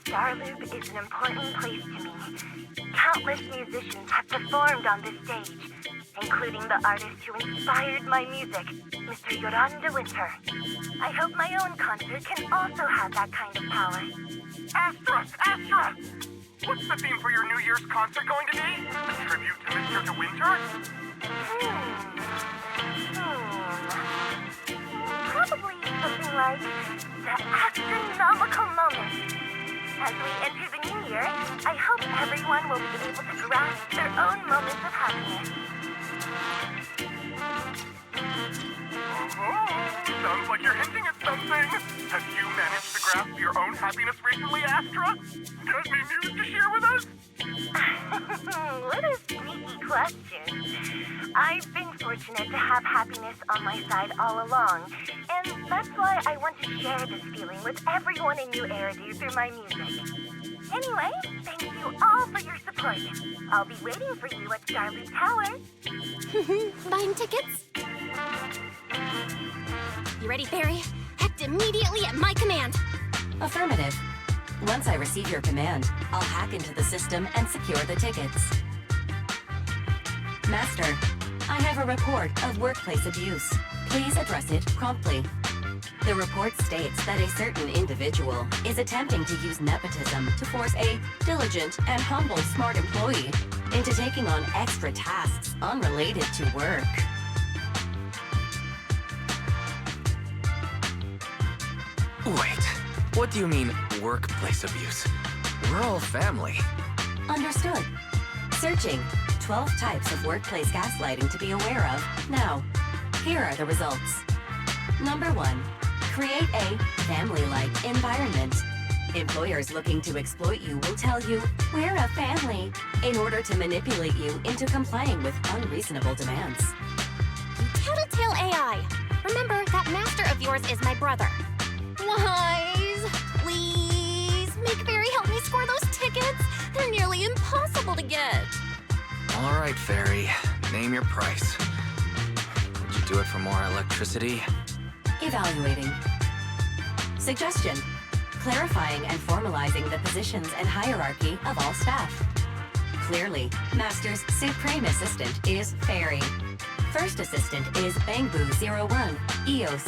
Starloop is an important place to me. Countless musicians have performed on this stage, including the artist who inspired my music, Mr. Yoran de Winter. I hope my own concert can also have that kind of power. Astra! Astra! What's the theme for your New Year's concert going to be? A tribute to Mr. De Winter? Probably something like the astronomical moment. As we enter the new year, I hope everyone will be able to grasp their own moments of happiness. Oh, sounds like you're hinting at something. Have you managed to grasp your own happiness recently, Astra? Any news to share with us? What a sneaky question. I've been fortunate to have happiness on my side all along, and that's why I want to share this feeling with everyone in New Eridu through my music. Anyway, thank you all for your support. I'll be waiting for you at Starloop Tower. Buying tickets? You ready, Barry? Act immediately at my command. Affirmative. Once I receive your command, I'll hack into the system and secure the tickets. Master, I have a report of workplace abuse. Please address it promptly. The report states that a certain individual is attempting to use nepotism to force a diligent and humble smart employee into taking on extra tasks unrelated to work. Wait, what do you mean, workplace abuse? We're all family. Understood. Searching. 12 types of workplace gaslighting to be aware of. Now, here are the results. Number 1. Create a family-like environment. Employers looking to exploit you will tell you, "We're a family," in order to manipulate you into complying with unreasonable demands. You tattletale AI. Remember, that master of yours is my brother. Wise, please, make Barry help me score those tickets. They're nearly impossible to get. All right, Fairy. Name your price. Would you do it for more electricity? Evaluating. Suggestion. Clarifying and formalizing the positions and hierarchy of all staff. Clearly, Master's Supreme Assistant is Fairy. First Assistant is Bangbu01, EOS.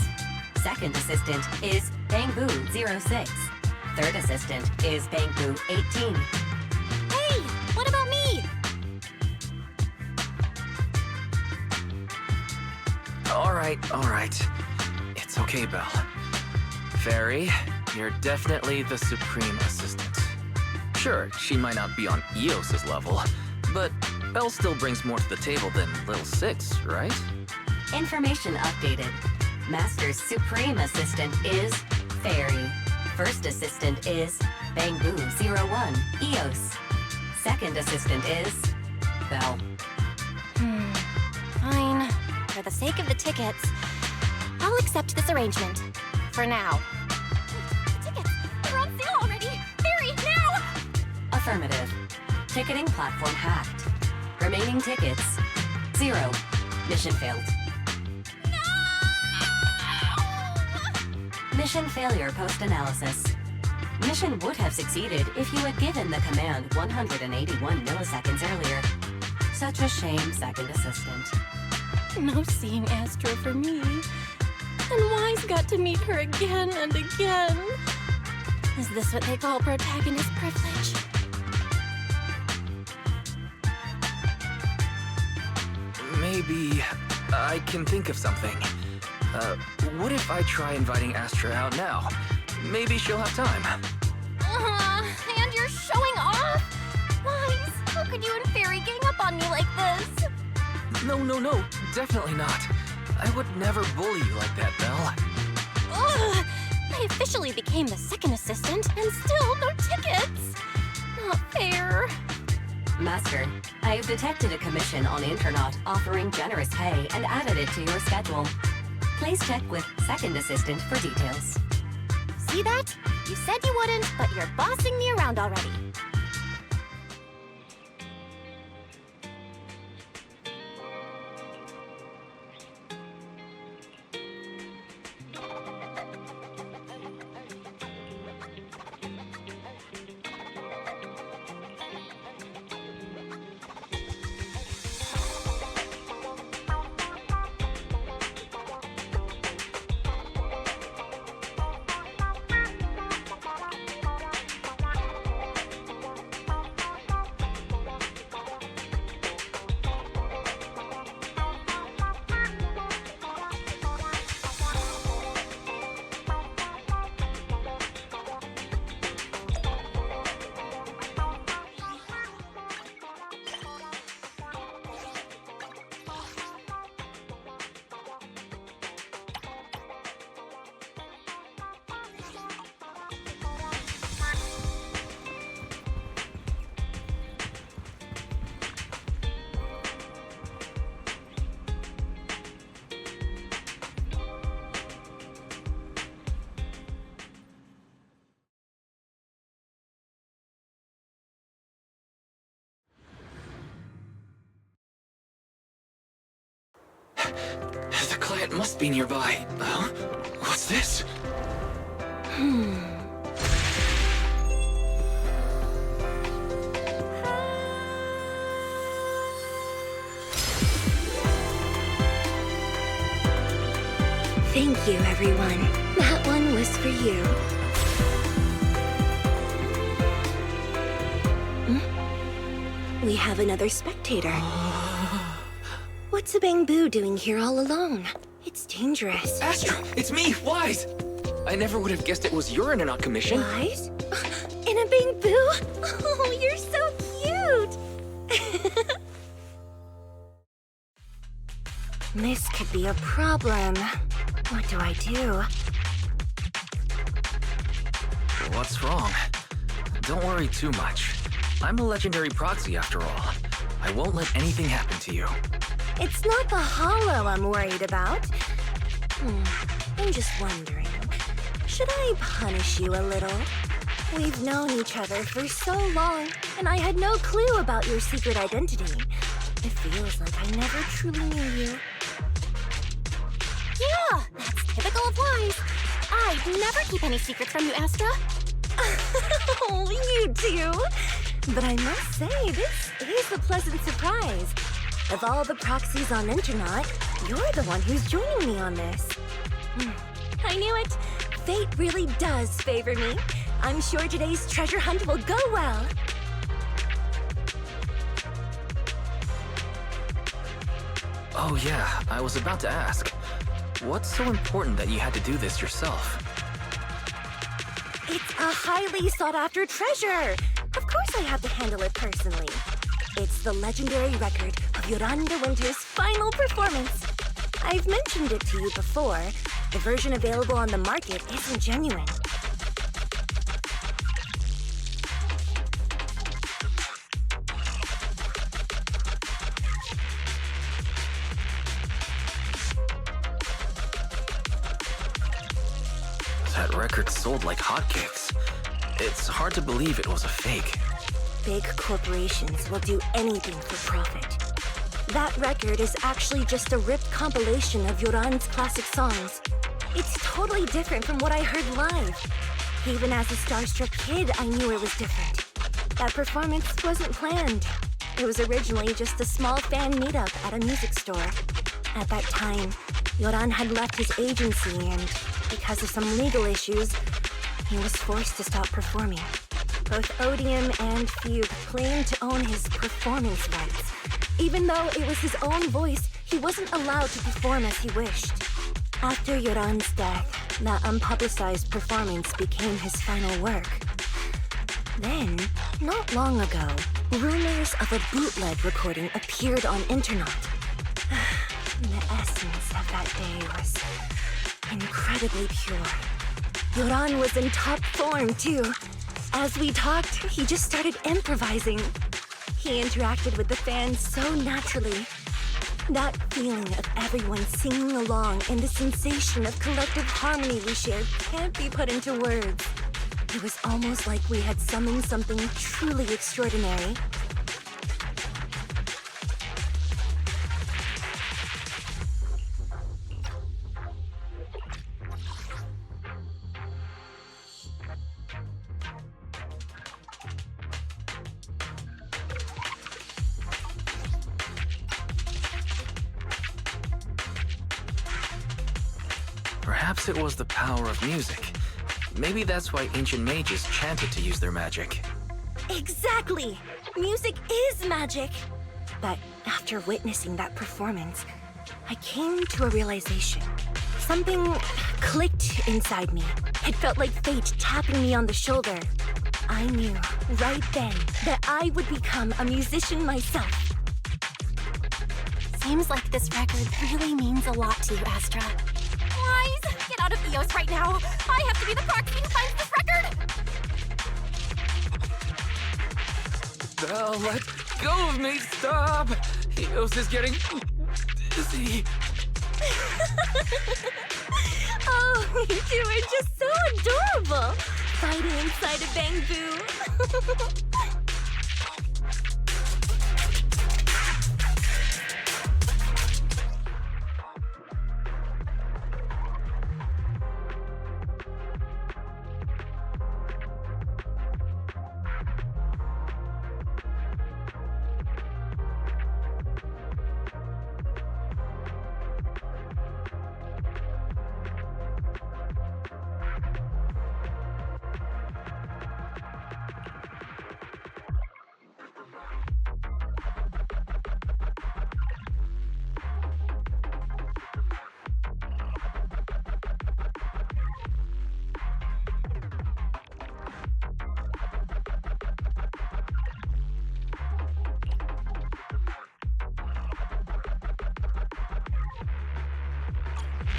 Second Assistant is Bangbu06. Third Assistant is Bangbu18. Hey, what about me? All right. It's okay, Belle. Fairy, you're definitely the Supreme Assistant. Sure, she might not be on EOS's level, but Belle still brings more to the table than Little Six, right? Information updated. Master's Supreme Assistant is Fairy. First Assistant is Bangbu01, EOS. Second Assistant is Belle. Fine. For the sake of the tickets, I'll accept this arrangement. For now. The tickets! They're on sale already! Barry, now! Affirmative. Ticketing platform hacked. Remaining tickets, 0. Mission failed. Mission failure post-analysis. Mission would have succeeded if you had given the command 181 milliseconds earlier. Such a shame, Second Assistant. No seeing Astra for me. And Wise got to meet her again and again. Is this what they call protagonist privilege? Maybe I can think of something. What if I try inviting Astra out now? Maybe she'll have time. And you're showing off? Wise, how could you and Fairy gang up on me like this? No, definitely not. I would never bully you like that, Belle. Ugh! I officially became the second assistant, and still no tickets! Not fair. Master, I have detected a commission on Internaut offering generous pay and added it to your schedule. Please check with Second Assistant for details. See that? You said you wouldn't, but you're bossing me around already. The client must be nearby. Huh? What's this? Thank you, everyone. That one was for you. We have another spectator. What's a Bang-Boo doing here all alone? It's dangerous. Astra, it's me, Wise! I never would have guessed it was urine and not commission. Wise? In a Bang-Boo? Oh, you're so cute! This could be a problem. What do I do? What's wrong? Don't worry too much. I'm a legendary proxy after all. I won't let anything happen to you. It's not the hollow I'm worried about. I'm just wondering, should I punish you a little? We've known each other for so long, and I had no clue about your secret identity. It feels like I never truly knew you. Yeah, that's typical of Wise. I'd never keep any secrets from you, Astra. Oh, you do? But I must say, this is a pleasant surprise. Of all the proxies on Internet, you're the one who's joining me on this. I knew it. Fate really does favor me. I'm sure today's treasure hunt will go well. Oh yeah, I was about to ask. What's so important that you had to do this yourself? It's a highly sought-after treasure. Of course I have to handle it personally. It's the legendary record of Yolanda Winter's final performance. I've mentioned it to you before. The version available on the market isn't genuine. That record sold like hotcakes. It's hard to believe it was a fake. Big corporations will do anything for profit. That record is actually just a ripped compilation of Yoran's classic songs. It's totally different from what I heard live. Even as a starstruck kid, I knew it was different. That performance wasn't planned. It was originally just a small fan meetup at a music store. At that time, Yoran had left his agency and, because of some legal issues, he was forced to stop performing. Both Odium and Fugue claimed to own his performance rights. Even though it was his own voice, he wasn't allowed to perform as he wished. After Yoran's death, that unpublicized performance became his final work. Then, not long ago, rumors of a bootleg recording appeared on internet. The essence of that day was incredibly pure. Yoran was in top form, too. As we talked, he just started improvising. He interacted with the fans so naturally. That feeling of everyone singing along and the sensation of collective harmony we shared can't be put into words. It was almost like we had summoned something truly extraordinary. Perhaps it was the power of music. Maybe that's why ancient mages chanted to use their magic. Exactly! Music is magic! But after witnessing that performance, I came to a realization. Something clicked inside me. It felt like fate tapping me on the shoulder. I knew right then that I would become a musician myself. Seems like this record really means a lot to you, Astra. Wise, get out of Eos right now. I have to be the proxy who finds this record. Belle, let go of me! Stop! Eos is getting dizzy. Oh, you two are just so adorable! Fighting inside a Bang-Boo.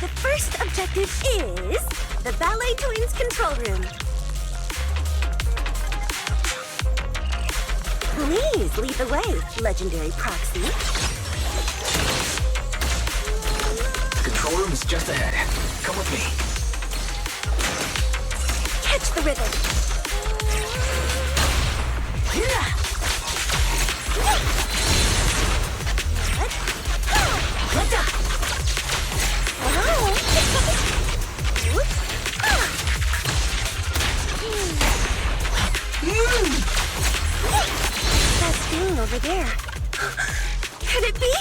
The first objective is the Ballet Twins control room. Please lead the way, legendary proxy. The control room is just ahead. Come with me. Catch the rhythm. That thing over there. Could it be?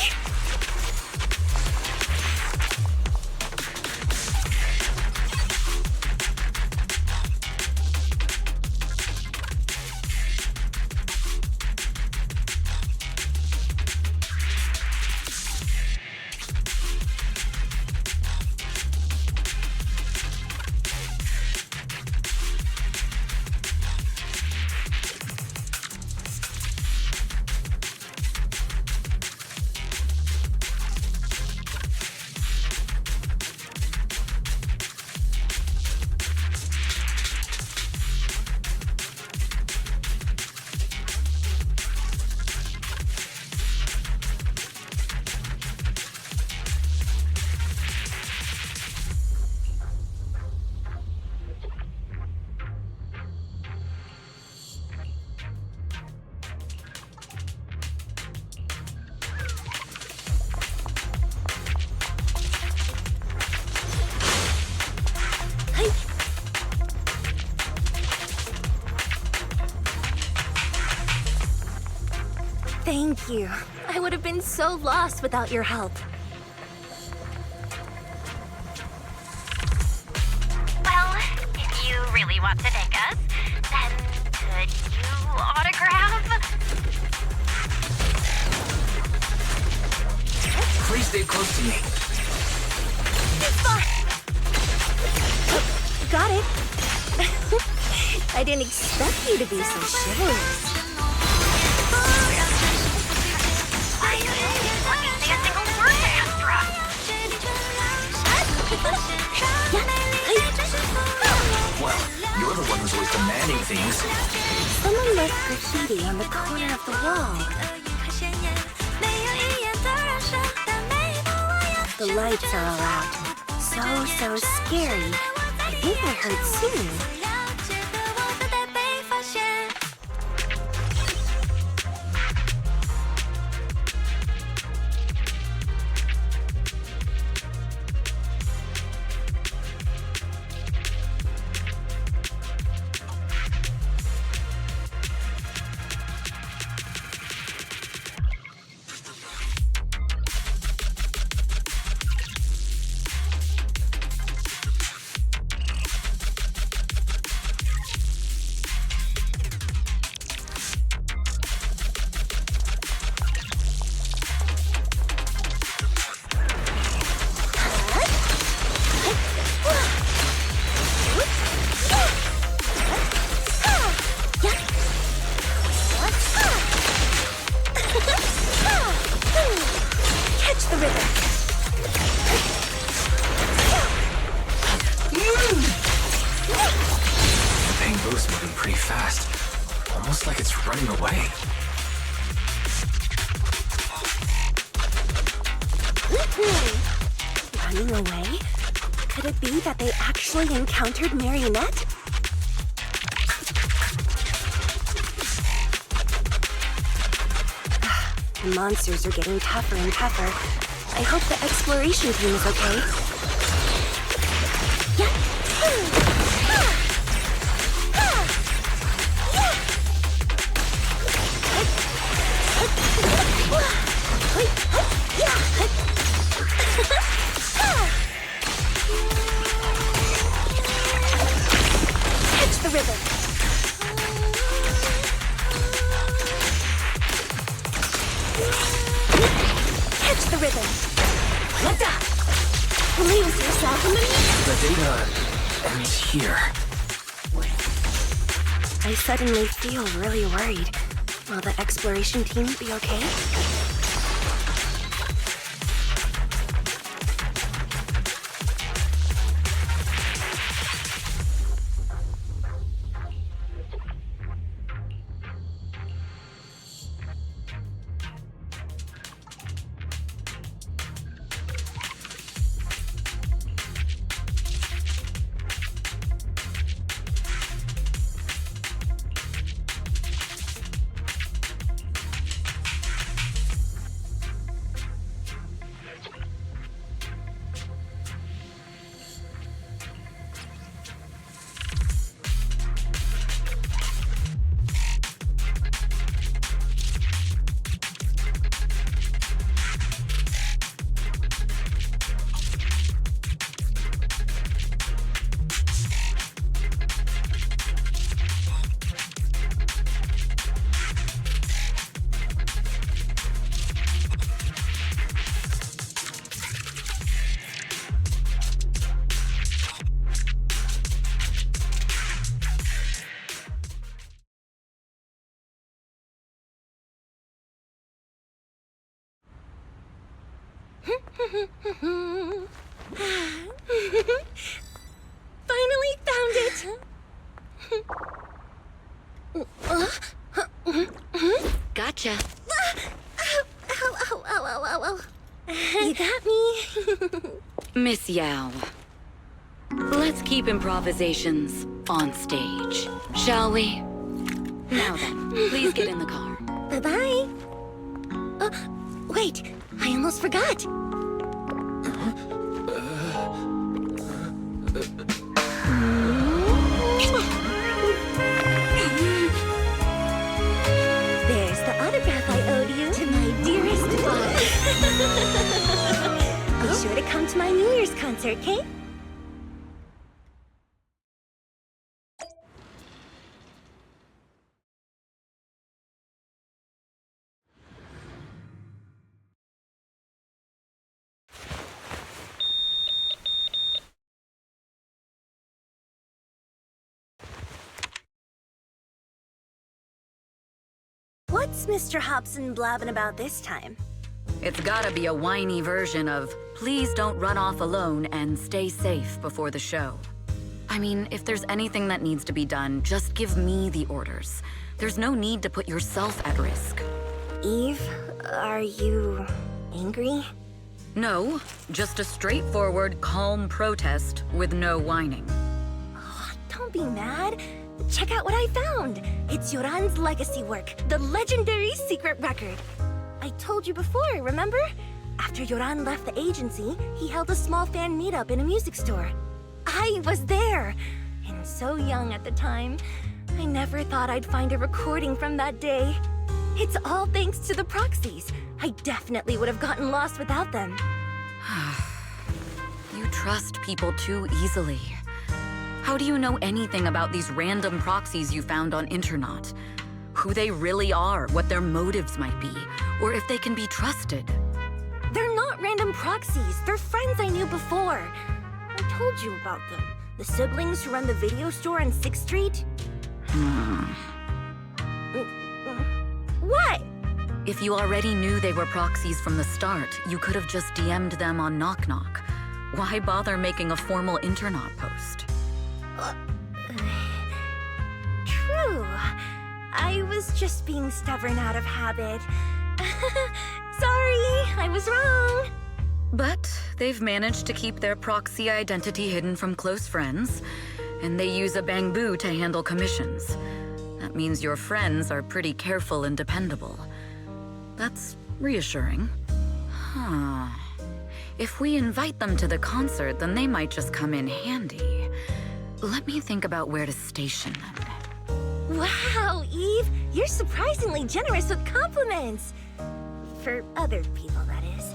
Thank you. I would have been so lost without your help. Well, if you really want to thank us, then could you autograph? Please stay close to me. Got it. I didn't expect you to be so chivalrous. Why didn't you let me say a single word to Astra? Well, you're the one who's always demanding things. Someone left graffiti on the corner of the wall. The lights are all out. So scary. I think I heard singing. Running away? Could it be that they actually encountered Marionette? The monsters are getting tougher and tougher. I hope the exploration team is okay. Catch the ribbon. Catch the ribbon. Lose yourself in the The data ends here. I suddenly feel really worried. Will the exploration team be okay? Finally found it! Gotcha. Ow, ow, ow, ow, ow, ow. You got me? Miss Yao, let's keep improvisations on stage, shall we? Now then, please get in the car. Bye-bye. Wait, I almost forgot. There's the autograph I owed you. To my dearest daughter. Be sure to come to my New Year's concert, okay? What's Mr. Hobson blabbing about this time? It's gotta be a whiny version of, please don't run off alone and stay safe before the show. I mean, if there's anything that needs to be done, just give me the orders. There's no need to put yourself at risk. Eve, are you angry? No, just a straightforward, calm protest with no whining. Oh, don't be mad. Check out what I found. It's Yoran's legacy work, the legendary secret record. I told you before, remember? After Yoran left the agency, he held a small fan meetup in a music store. I was there, and so young at the time. I never thought I'd find a recording from that day. It's all thanks to the proxies. I definitely would have gotten lost without them. You trust people too easily. How do you know anything about these random proxies you found on Internet? Who they really are, what their motives might be, or if they can be trusted? They're not random proxies. They're friends I knew before. I told you about them. The siblings who run the video store on 6th Street. What? If you already knew they were proxies from the start, you could have just DM'd them on Knock Knock. Why bother making a formal Internet post? True. I was just being stubborn out of habit. Sorry, I was wrong. But they've managed to keep their proxy identity hidden from close friends, and they use a bamboo to handle commissions. That means your friends are pretty careful and dependable. That's reassuring. Huh. If we invite them to the concert, then they might just come in handy. Let me think about where to station them. Wow, Eve, you're surprisingly generous with compliments. For other people, that is.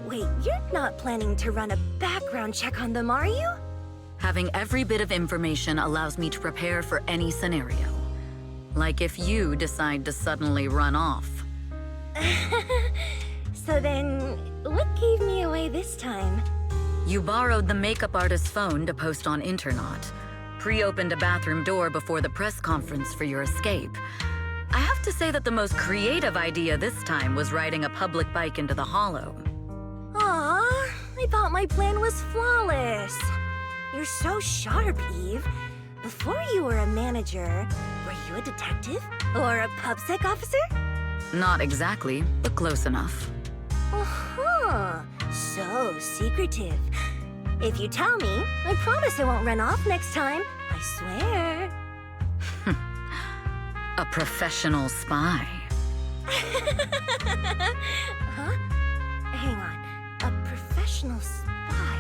Wait, you're not planning to run a background check on them, are you? Having every bit of information allows me to prepare for any scenario. Like if you decide to suddenly run off. So then, what gave me away this time? You borrowed the makeup artist's phone to post on Internet, pre-opened a bathroom door before the press conference for your escape. I have to say that the most creative idea this time was riding a public bike into the hollow. Aw, I thought my plan was flawless. You're so sharp, Eve. Before you were a manager, were you a detective? Or a PubSec officer? Not exactly, but close enough. Uh-huh. So secretive. If you tell me, I promise I won't run off next time. I swear. A professional spy. Huh? Hang on. A professional spy.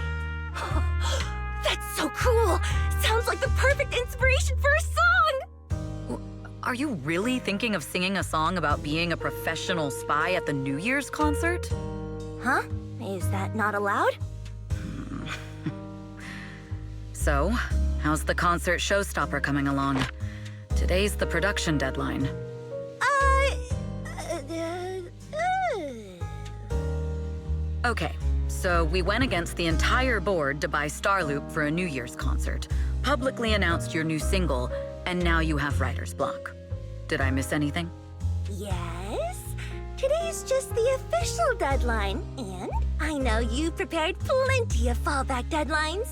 That's so cool! Sounds like the perfect inspiration for a song! Are you really thinking of singing a song about being a professional spy at the New Year's concert? Huh? Is that not allowed? So, how's the concert showstopper coming along? Today's the production deadline. Okay, so we went against the entire board to buy Starloop for a New Year's concert, publicly announced your new single, and now you have writer's block. Did I miss anything? Yes? Today's just the official deadline, and I know you've prepared plenty of fallback deadlines.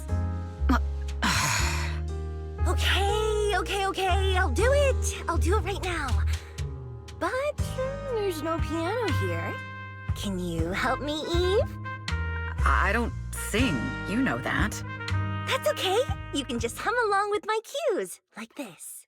Okay, I'll do it. I'll do it right now. But there's no piano here. Can you help me, Eve? I don't sing, you know that. That's okay. You can just hum along with my cues, like this.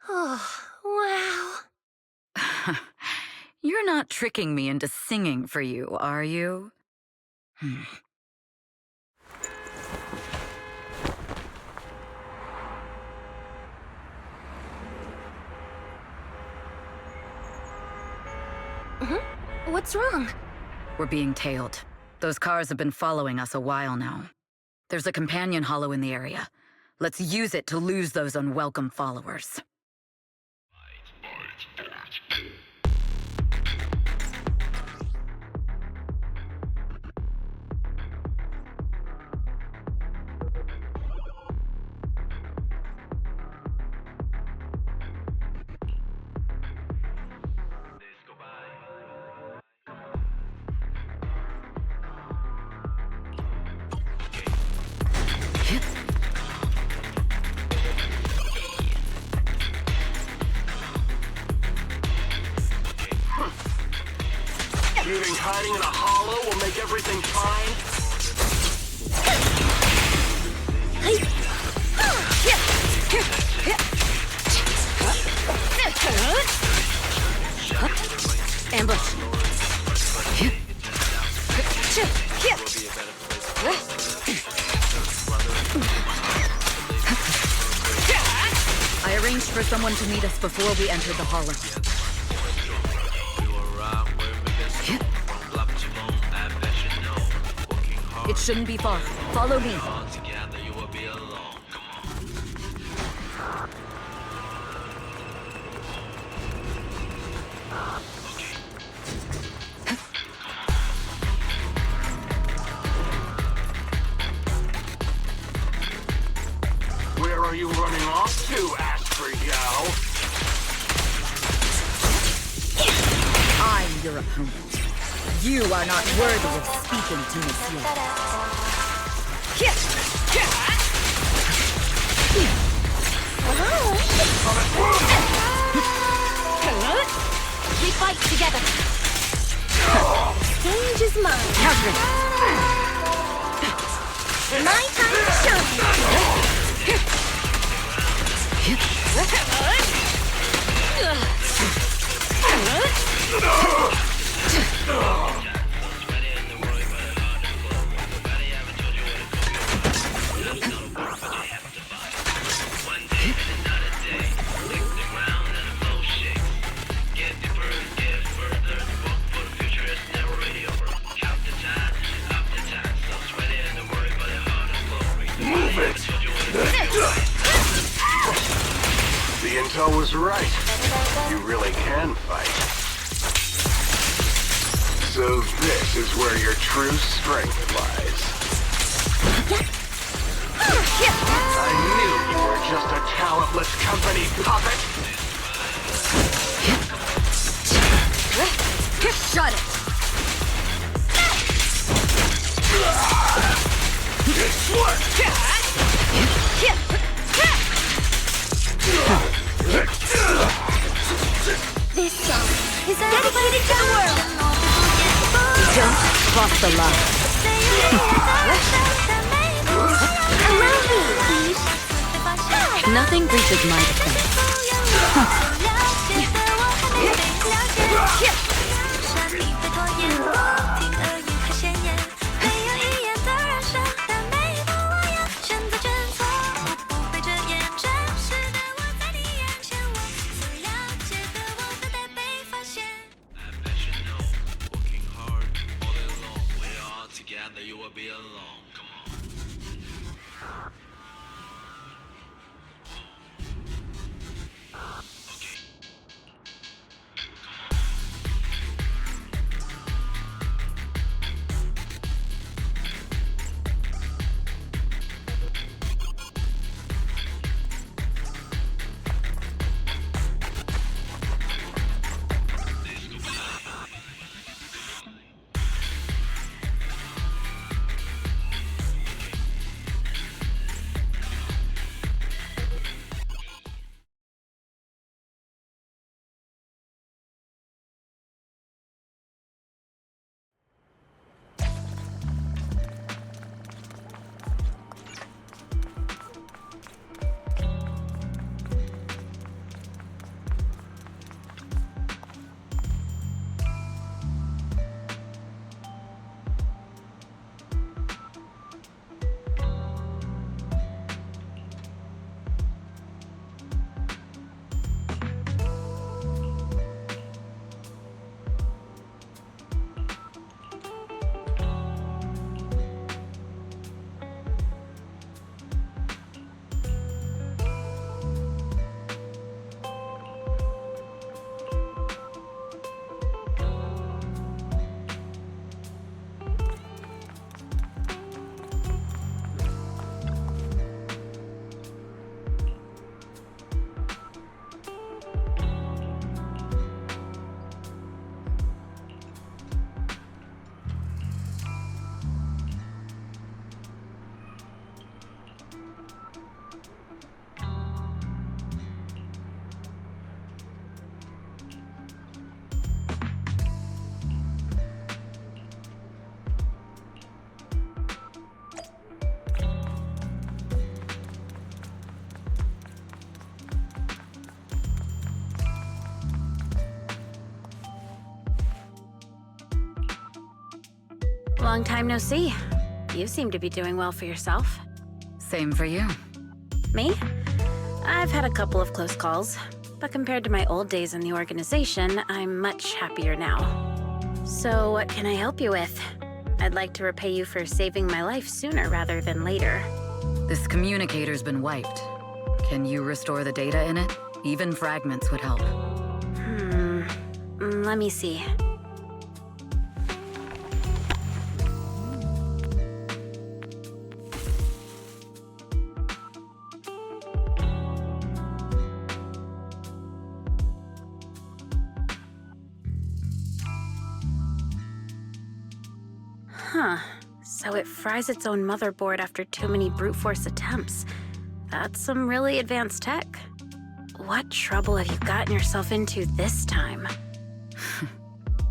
Oh, wow. You're not tricking me into singing for you, are you? What's wrong? We're being tailed. Those cars have been following us a while now. There's a companion hollow in the area. Let's use it to lose those unwelcome followers. You think hiding in a hollow will make everything fine? Ambush. I arranged for someone to meet us before we entered the hollow. It shouldn't be far. Follow me. Where are you running off to, Asper Yao? I'm your opponent. You are not worthy of speaking to me yet. We fight together. Stage is mine. My time to shine. The intel was right. You really can fight. So this is where your true strength lies. I knew you were just a talentless company puppet. Shut it! This song is dedicated to the world. Don't cross the line. Allow me, Eve. Nothing reaches my defense. You will be alone. Come on. Okay. Long time no see. You seem to be doing well for yourself. Same for you. Me? I've had a couple of close calls, but compared to my old days in the organization, I'm much happier now. So what can I help you with? I'd like to repay you for saving my life sooner rather than later. This communicator's been wiped. Can you restore the data in it? Even fragments would help. Let me see. Huh. So it fries its own motherboard after too many brute force attempts. That's some really advanced tech. What trouble have you gotten yourself into this time?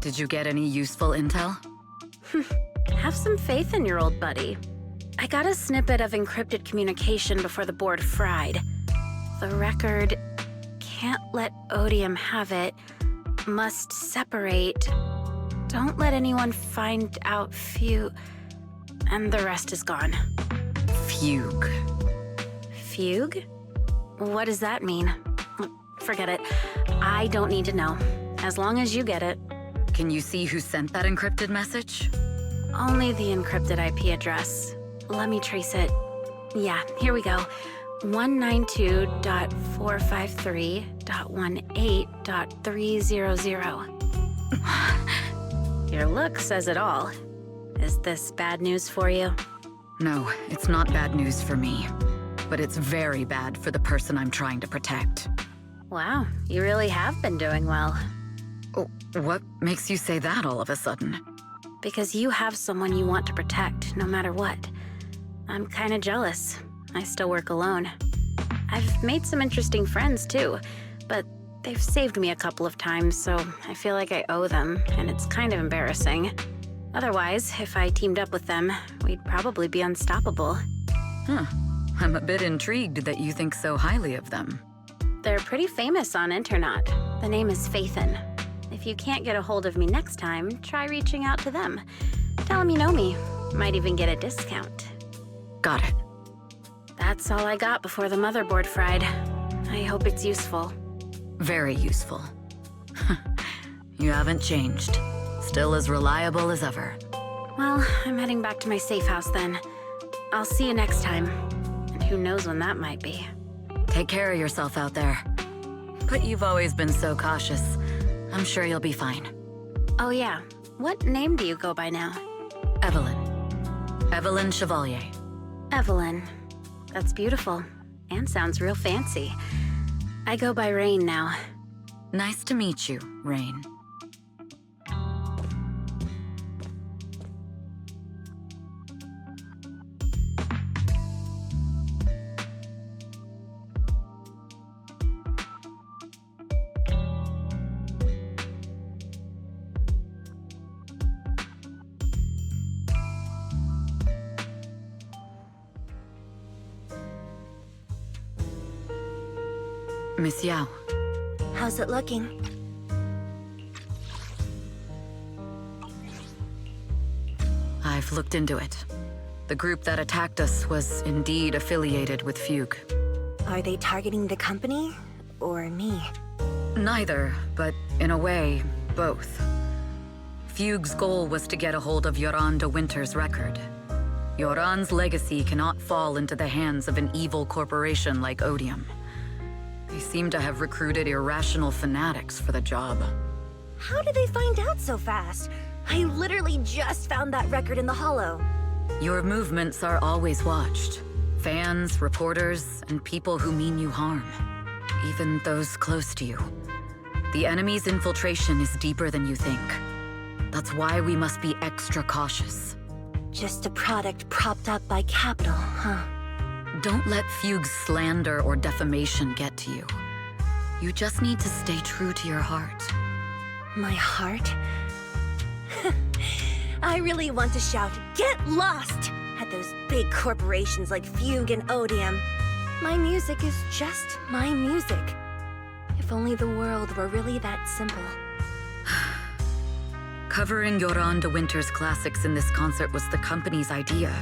Did you get any useful intel? Have some faith in your old buddy. I got a snippet of encrypted communication before the board fried. The record can't let Odium have it. Must separate. Don't let anyone find out and the rest is gone. Fugue. Fugue? What does that mean? Forget it. I don't need to know. As long as you get it. Can you see who sent that encrypted message? Only the encrypted IP address. Let me trace it. Yeah, here we go. 192.453.18.300. Your look says it all. Is this bad news for you? No, it's not bad news for me. But it's very bad for the person I'm trying to protect. Wow, you really have been doing well. Oh, what makes you say that all of a sudden? Because you have someone you want to protect, no matter what. I'm kinda jealous. I still work alone. I've made some interesting friends, too, but they've saved me a couple of times, so I feel like I owe them, and it's kind of embarrassing. Otherwise, if I teamed up with them, we'd probably be unstoppable. Huh. I'm a bit intrigued that you think so highly of them. They're pretty famous on Internet. The name is Faithin. If you can't get a hold of me next time, try reaching out to them. Tell them you know me. Might even get a discount. Got it. That's all I got before the motherboard fried. I hope it's useful. Very useful. You haven't changed. Still as reliable as ever. Well, I'm heading back to my safe house then. I'll see you next time. And who knows when that might be. Take care of yourself out there. But you've always been so cautious. I'm sure you'll be fine. Oh yeah, what name do you go by now? Evelyn. Evelyn Chevalier. Evelyn. That's beautiful. And sounds real fancy. I go by Rain now. Nice to meet you, Rain. Miss Yao. How's it looking? I've looked into it. The group that attacked us was indeed affiliated with Fugue. Are they targeting the company or me? Neither, but in a way, both. Fugue's goal was to get a hold of Yoran de Winter's record. Yoran's legacy cannot fall into the hands of an evil corporation like Odium. They seem to have recruited irrational fanatics for the job. How did they find out so fast? I literally just found that record in the hollow. Your movements are always watched. Fans, reporters, and people who mean you harm. Even those close to you. The enemy's infiltration is deeper than you think. That's why we must be extra cautious. Just a product propped up by capital, huh? Don't let Fugue's slander or defamation get to you. You just need to stay true to your heart. My heart? I really want to shout, "Get lost!" at those big corporations like Fugue and Odium. My music is just my music. If only the world were really that simple. Covering Yoran de Winter's classics in this concert was the company's idea,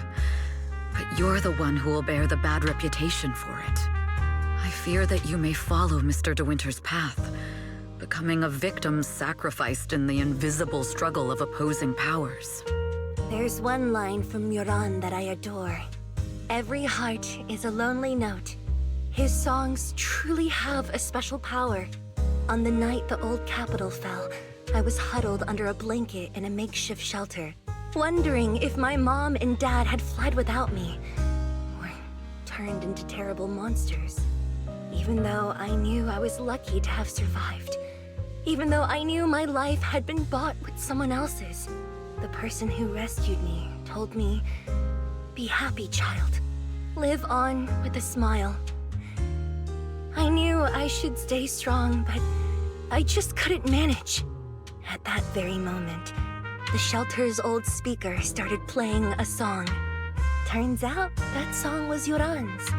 but you're the one who will bear the bad reputation for it. I fear that you may follow Mr. de Winter's path, becoming a victim sacrificed in the invisible struggle of opposing powers. There's one line from Yoran that I adore. Every heart is a lonely note. His songs truly have a special power. On the night the old capital fell, I was huddled under a blanket in a makeshift shelter, wondering if my mom and dad had fled without me, or turned into terrible monsters. Even though I knew I was lucky to have survived. Even though I knew my life had been bought with someone else's. The person who rescued me told me, "Be happy, child. Live on with a smile." I knew I should stay strong, but I just couldn't manage. At that very moment, the shelter's old speaker started playing a song. Turns out that song was Yoran's.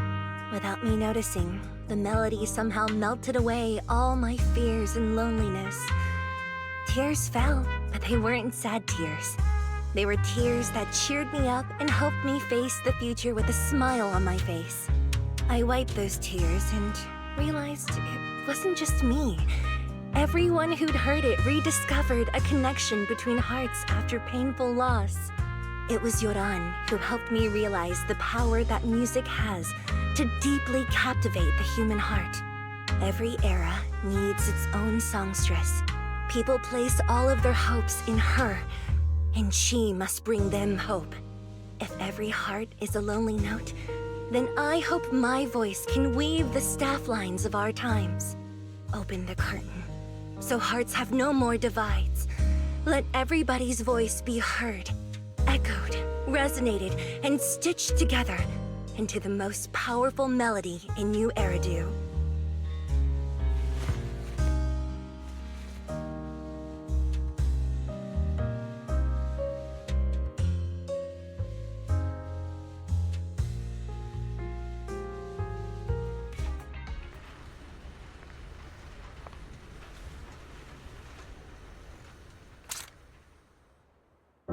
Without me noticing, the melody somehow melted away all my fears and loneliness. Tears fell, but they weren't sad tears. They were tears that cheered me up and helped me face the future with a smile on my face. I wiped those tears and realized it wasn't just me. Everyone who'd heard it rediscovered a connection between hearts after painful loss. It was Yoran who helped me realize the power that music has to deeply captivate the human heart. Every era needs its own songstress. People place all of their hopes in her, and she must bring them hope. If every heart is a lonely note, then I hope my voice can weave the staff lines of our times. Open the curtain, so hearts have no more divides. Let everybody's voice be heard, echoed, resonated, and stitched together into the most powerful melody in New Eridu.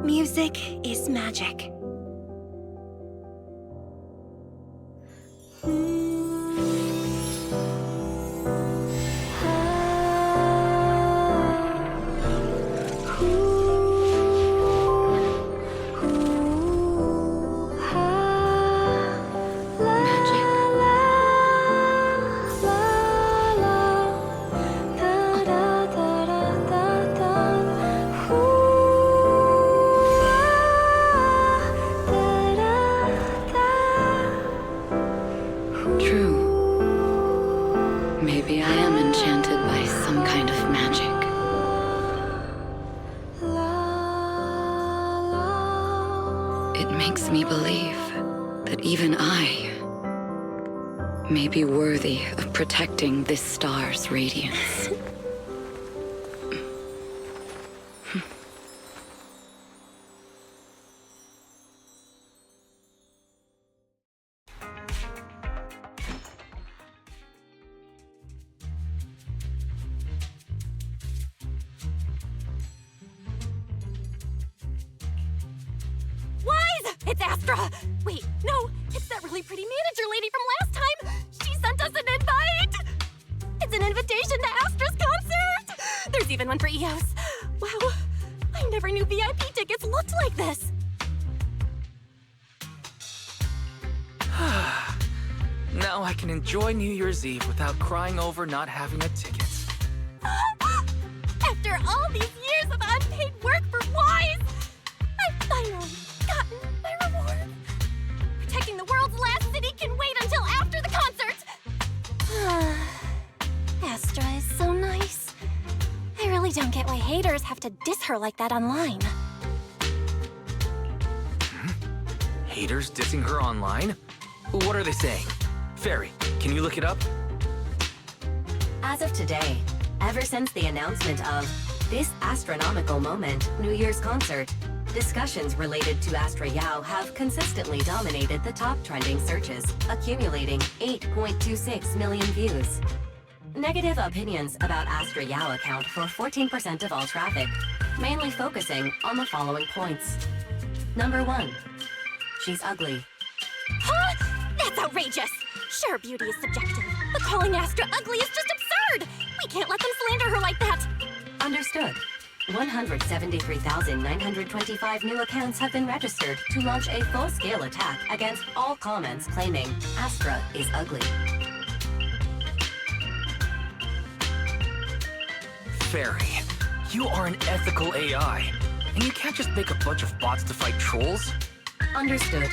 Music is magic. Maybe I am enchanted by some kind of magic. It makes me believe that even I may be worthy of protecting this star's radiance. It's Astra! Wait, no, it's that really pretty manager lady from last time! She sent us an invite! It's an invitation to Astra's concert! There's even one for EOS. Wow, I never knew VIP tickets looked like this! Now I can enjoy New Year's Eve without crying over not having a ticket. After all these years of unpaid work for Wise, I've finally gotten my reward. Protecting the world's last city can wait until after the concert. Astra is so nice. I really don't get why haters have to diss her like that online. Haters dissing her online? What are they saying? Fairy, can you look it up? As of today, ever since the announcement of this astronomical moment, New Year's concert, discussions related to Astra Yao have consistently dominated the top trending searches, accumulating 8.26 million views. Negative opinions about Astra Yao account for 14% of all traffic, mainly focusing on the following points. Number 1, she's ugly. Huh? That's outrageous! Sure, beauty is subjective, but calling Astra ugly is just absurd! We can't let them slander her like that! Understood. 173,925 new accounts have been registered to launch a full-scale attack against all comments claiming Astra is ugly. Fairy, you are an ethical AI, and you can't just make a bunch of bots to fight trolls. Understood.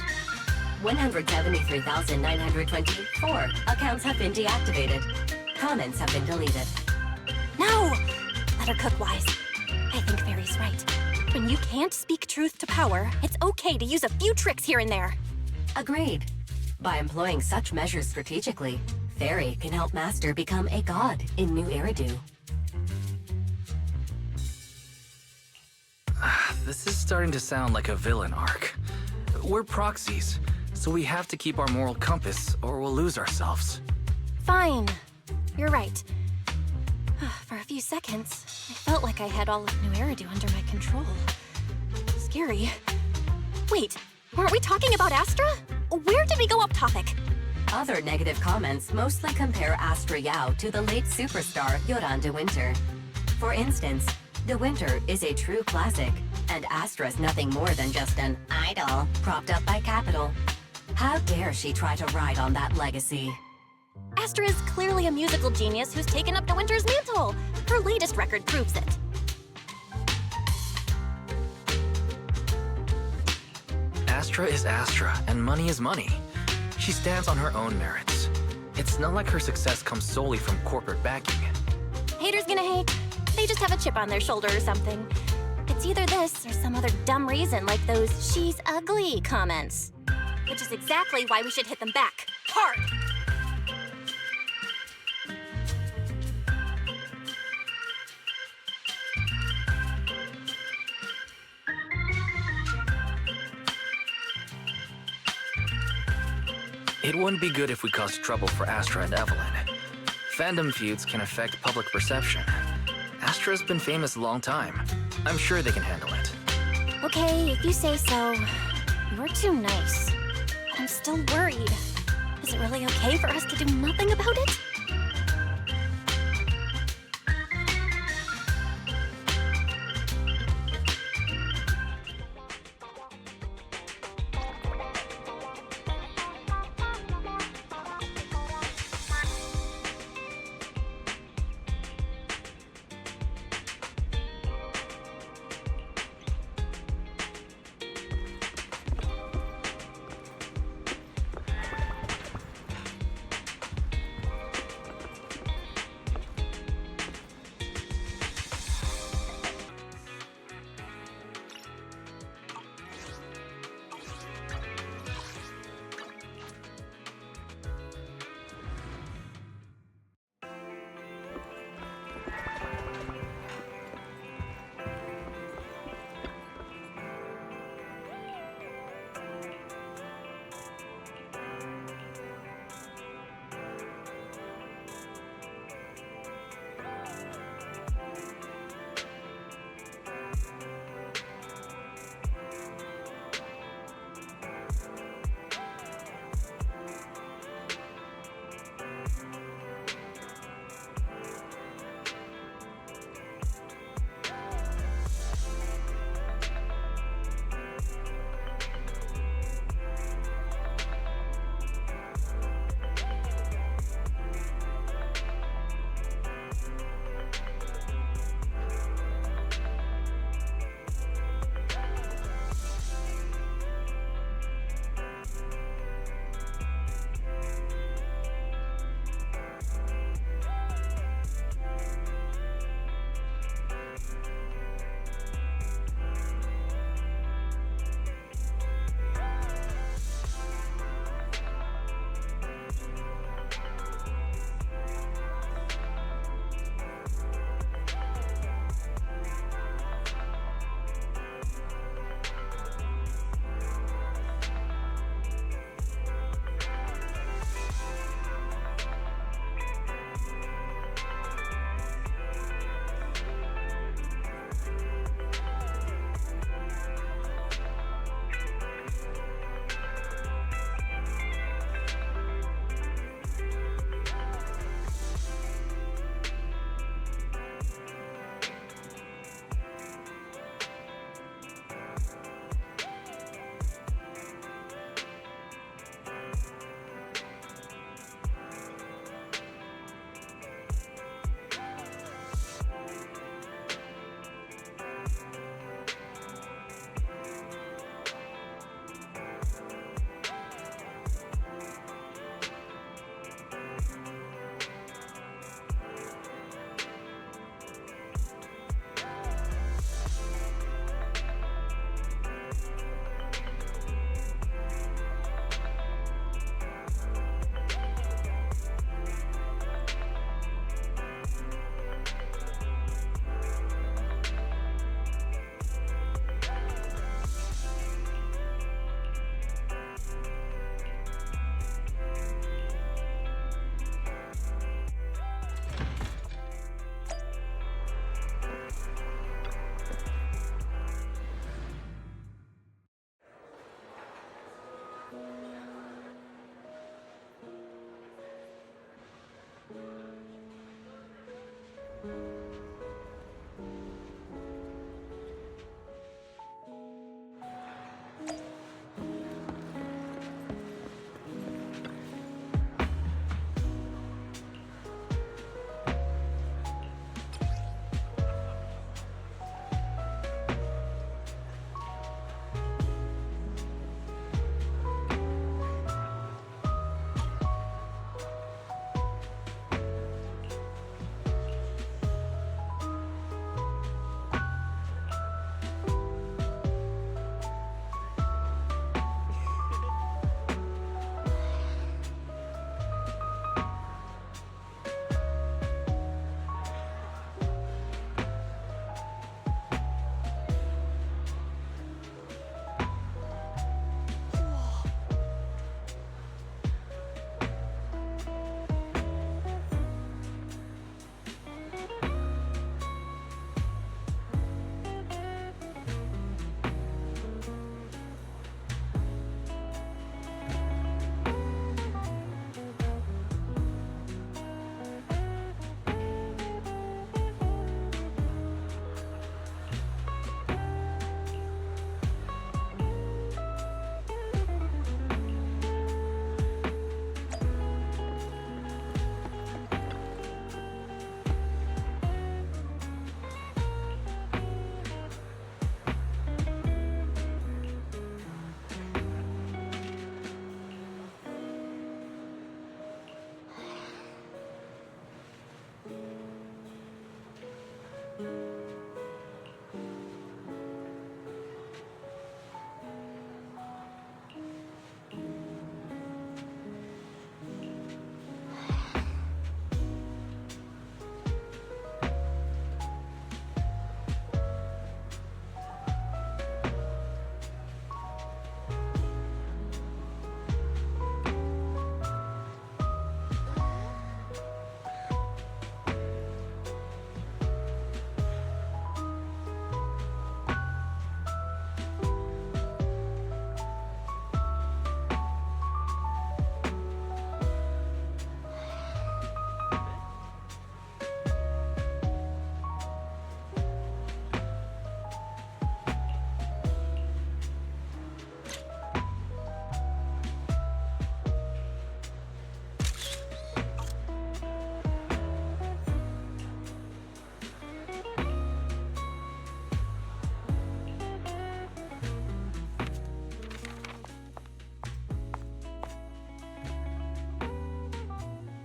173,924 accounts have been deactivated. Comments have been deleted. No! Let her cook wise. I think Fairy's right. When you can't speak truth to power, it's okay to use a few tricks here and there. Agreed. By employing such measures strategically, Fairy can help Master become a god in New Eridu. This is starting to sound like a villain arc. We're proxies, so we have to keep our moral compass or we'll lose ourselves. Fine. You're right. For a few seconds, I felt like I had all of New Eridu under my control. Scary. Wait, weren't we talking about Astra? Where did we go off topic? Other negative comments mostly compare Astra Yao to the late superstar Yoran de Winter. For instance, De Winter is a true classic, and Astra's nothing more than just an idol propped up by capital. How dare she try to ride on that legacy? Astra is clearly a musical genius who's taken up De Winter's mantle. Her latest record proves it. Astra is Astra, and money is money. She stands on her own merits. It's not like her success comes solely from corporate backing. Haters gonna hate. They just have a chip on their shoulder or something. It's either this or some other dumb reason like those "she's ugly" comments. Which is exactly why we should hit them back. Hard! It wouldn't be good if we caused trouble for Astra and Evelyn. Fandom feuds can affect public perception. Astra's been famous a long time. I'm sure they can handle it. Okay, if you say so. You're too nice. But I'm still worried. Is it really okay for us to do nothing about it?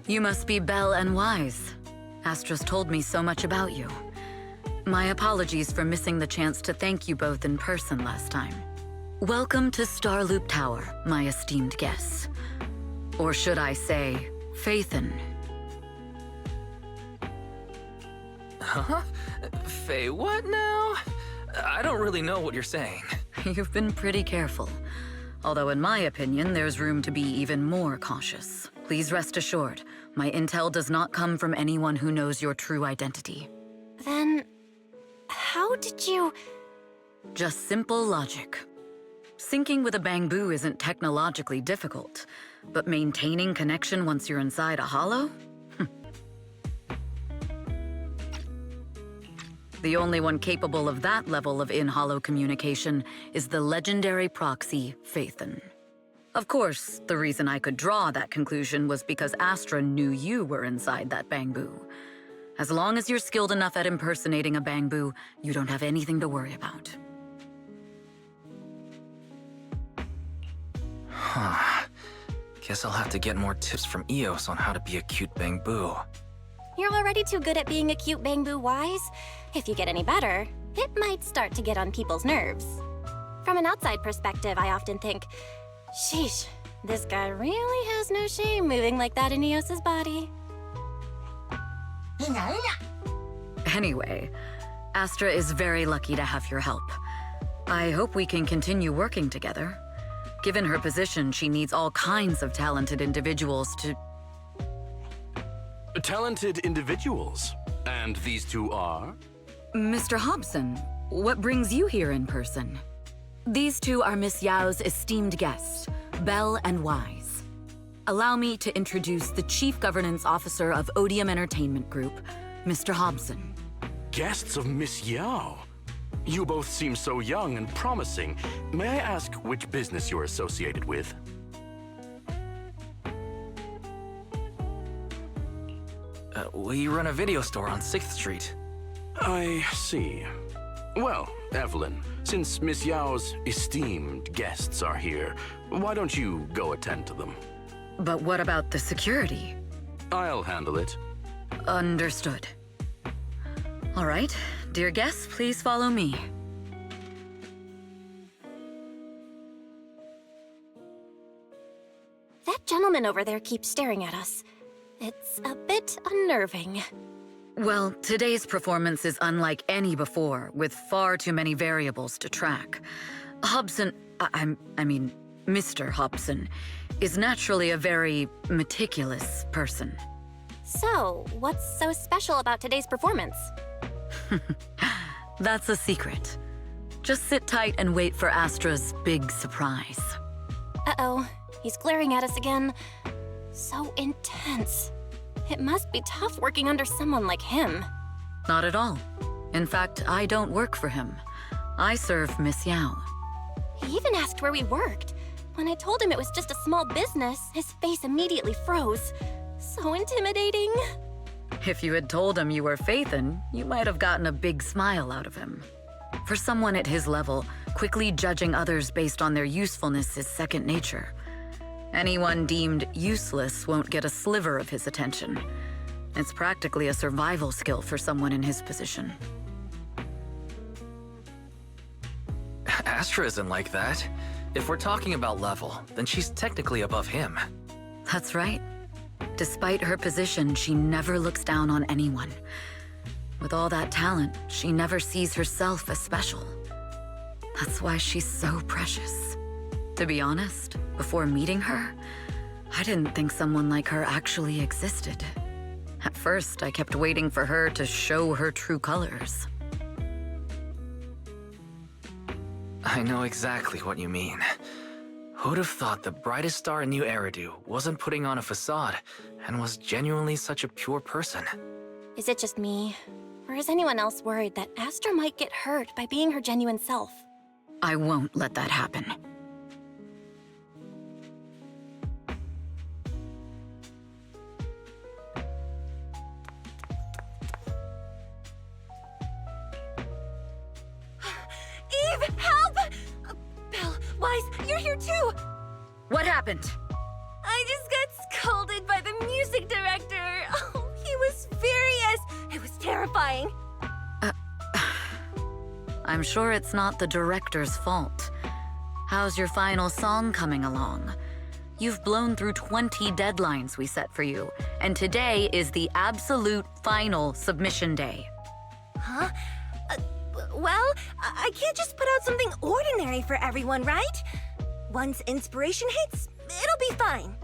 You must be Belle and Wise. Astra's told me so much about you. My apologies for missing the chance to thank you both in person last time. Welcome to Starloop Tower, my esteemed guests. Or should I say, Phaethon. Huh? Faye, what now? I don't really know what you're saying. You've been pretty careful. Although in my opinion, there's room to be even more cautious. Please rest assured, my intel does not come from anyone who knows your true identity. Then, how did you... Just simple logic. Syncing with a bamboo isn't technologically difficult, but maintaining connection once you're inside a hollow? The only one capable of that level of in-hollow communication is the legendary proxy, Phaethon. Of course, the reason I could draw that conclusion was because Astra knew you were inside that bamboo. As long as you're skilled enough at impersonating a bamboo, you don't have anything to worry about. Huh. Guess I'll have to get more tips from Eos on how to be a cute bamboo. You're already too good at being a cute bamboo, Wise. If you get any better, it might start to get on people's nerves. From an outside perspective, I often think, sheesh, this guy really has no shame moving like that in Eos's body. Anyway, Astra is very lucky to have your help. I hope we can continue working together. Given her position, she needs all kinds of talented individuals to... Talented individuals? And these two are? Mr. Hobson, what brings you here in person? These two are Miss Yao's esteemed guests, Belle and Wise. allow me to introduce the Chief Governance Officer of Odium Entertainment Group, Mr. Hobson. Guests of Miss Yao. You both seem so young and promising. May I ask which business you're associated with? We run a video store on 6th Street. I see. Well, Evelyn, since Miss Yao's esteemed guests are here, why don't you go attend to them? But what about the security? I'll handle it. Understood. All right, dear guests, please follow me. That gentleman over there keeps staring at us. It's a bit unnerving. Well, today's performance is unlike any before, with far too many variables to track. Hobson, I mean, Mr. Hobson, is naturally a very meticulous person. So, what's so special about today's performance? That's a secret. Just sit tight and wait for Astra's big surprise. Uh-oh, he's glaring at us again. So intense. It must be tough working under someone like him. Not at all. In fact, I don't work for him. I serve Miss Yao. He even asked where we worked. When I told him it was just a small business, his face immediately froze. So intimidating. If you had told him you were Phaethon, you might have gotten a big smile out of him. For someone at his level, quickly judging others based on their usefulness is second nature. Anyone deemed useless won't get a sliver of his attention. It's practically a survival skill for someone in his position. Astra isn't like that. If we're talking about level, then she's technically above him. That's right. Despite her position, she never looks down on anyone. With all that talent, she never sees herself as special. That's why she's so precious. To be honest, before meeting her, I didn't think someone like her actually existed. At first, I kept waiting for her to show her true colors. I know exactly what you mean. Who'd have thought the brightest star in New Eridu wasn't putting on a facade and was genuinely such a pure person? Is it just me? Or is anyone else worried that Astra might get hurt by being her genuine self? I won't let that happen. Eve, help! Belle, Wise, you're here too! What happened? I just got scolded by the music director. Oh, he was furious. It was terrifying. I'm sure it's not the director's fault. How's your final song coming along? You've blown through 20 deadlines we set for you, and today is the absolute final submission day. Huh? Well, I can't just put out something ordinary for everyone, right? Once inspiration hits, it'll be fine.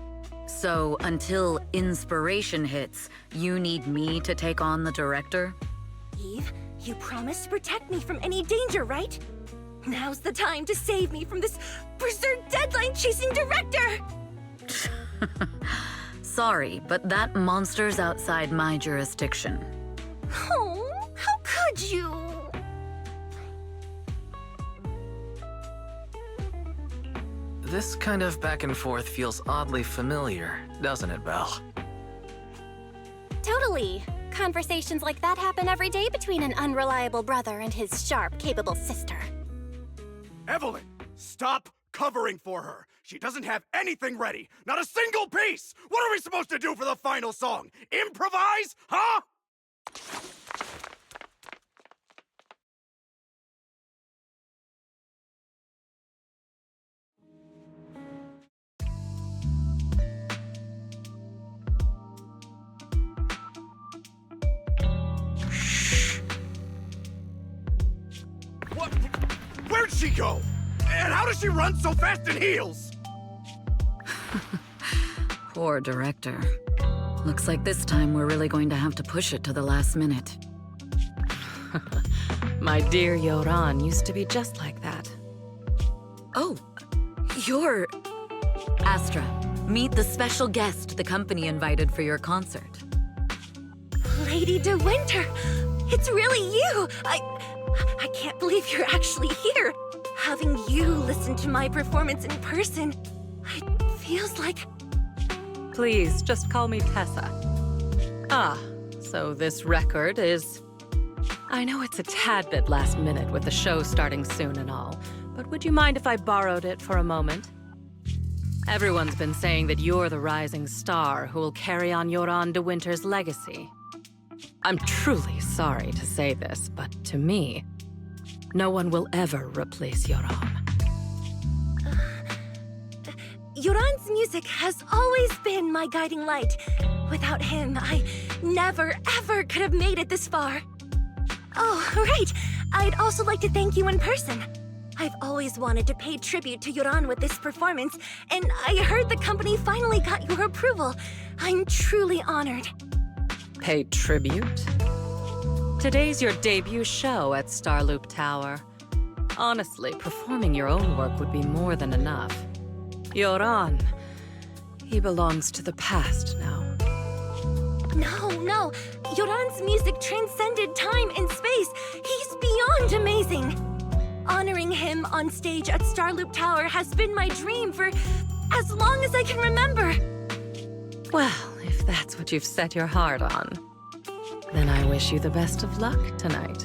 So, until inspiration hits, you need me to take on the director? Eve, you promised to protect me from any danger, right? Now's the time to save me from this berserk deadline-chasing director! Sorry, but that monster's outside my jurisdiction. Oh, how could you? This kind of back and forth feels oddly familiar, doesn't it, Belle? Totally. Conversations like that happen every day between an unreliable brother and his sharp, capable sister. Evelyn, stop covering for her. She doesn't have anything ready. Not a single piece. What are we supposed to do for the final song? Improvise? Huh? What? Where'd she go? And how does she run so fast in heels? Poor director. Looks like this time we're really going to have to push it to the last minute. My dear Yoran used to be just like that. Oh, you're... Astra, Meet the special guest the company invited for your concert. Lady De Winter, it's really you! I can't believe you're actually here. Having you listen to my performance in person, it feels like... Please, just call me Tessa. Ah, so this record is... I know it's a tad bit last minute with the show starting soon and all, but would you mind if I borrowed it for a moment? Everyone's been saying that you're the rising star who will carry on Yoran De Winter's legacy. I'm truly sorry to say this, but to me, no one will ever replace Yoran. Yoran's music has always been my guiding light. Without him, I never, ever could have made it this far. Oh, right. I'd also like to thank you in person. I've always wanted to pay tribute to Yoran with this performance, and I heard the company finally got your approval. I'm truly honored. Pay tribute? Today's your debut show at Starloop Tower. Honestly, performing your own work would be more than enough. Yoran, he belongs to the past now. No. Yoran's music transcended time and space. He's beyond amazing. Honoring him on stage at Starloop Tower has been my dream for as long as I can remember. Well, if that's what you've set your heart on, then I wish you the best of luck tonight.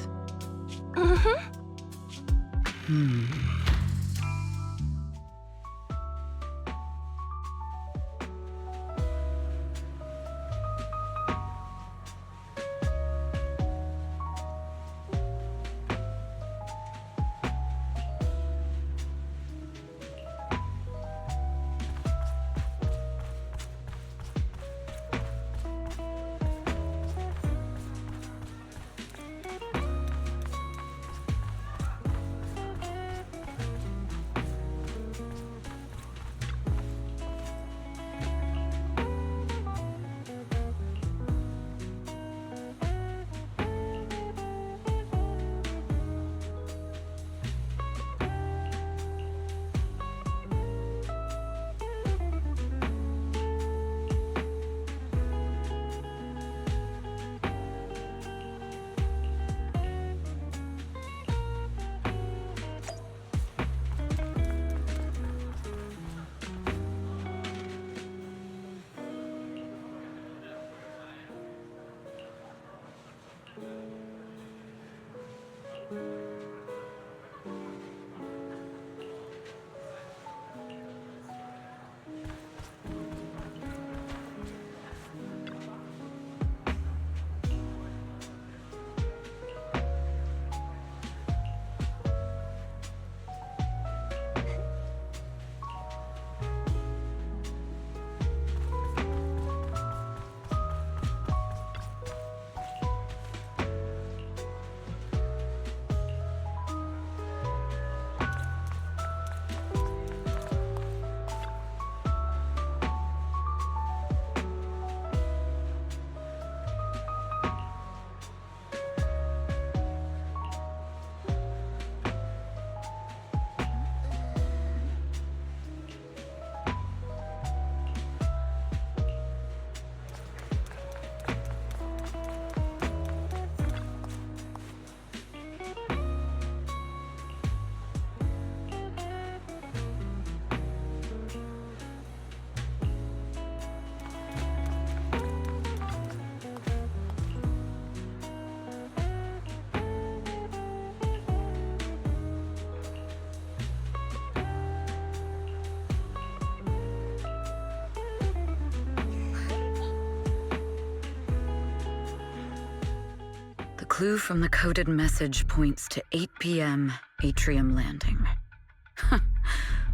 The clue from the coded message points to 8 p.m. Atrium Landing.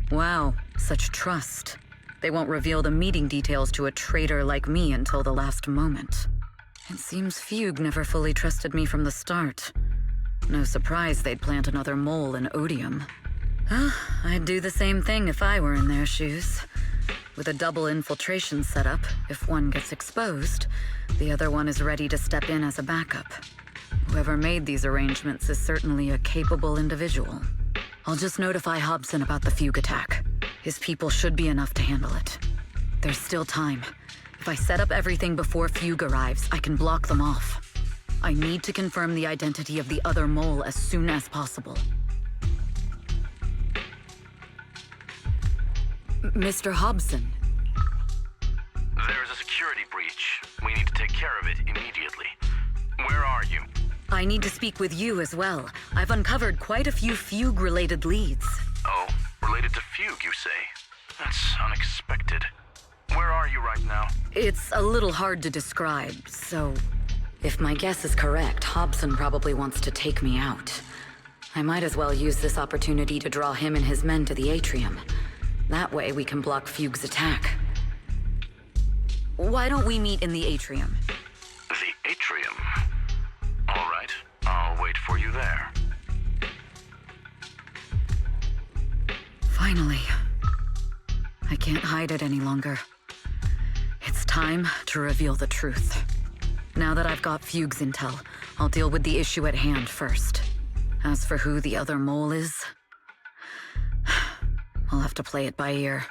Wow, such trust. They won't reveal the meeting details to a traitor like me until the last moment. It seems Fugue never fully trusted me from the start. No surprise they'd plant another mole in Odium. I'd do the same thing if I were in their shoes. With a double infiltration setup, if one gets exposed, the other one is ready to step in as a backup. Whoever made these arrangements is certainly a capable individual. I'll just notify Hobson about the Fugue attack. His people should be enough to handle it. There's still time. If I set up everything before Fugue arrives, I can block them off. I need to confirm the identity of the other mole as soon as possible. Mr. Hobson. There's a security breach. We need to take care of it immediately. Where are you? I need to speak with you as well. I've uncovered quite a few Fugue-related leads. Oh, related to Fugue, you say? That's unexpected. Where are you right now? It's a little hard to describe, so... If my guess is correct, Hobson probably wants to take me out. I might as well use this opportunity to draw him and his men to the atrium. That way we can block Fugue's attack. Why don't we meet in the atrium? The atrium? All right, I'll wait for you there. Finally. I can't hide it any longer. It's time to reveal the truth. Now that I've got Fugue's intel, I'll deal with the issue at hand first. As for who the other mole is, I'll have to play it by ear.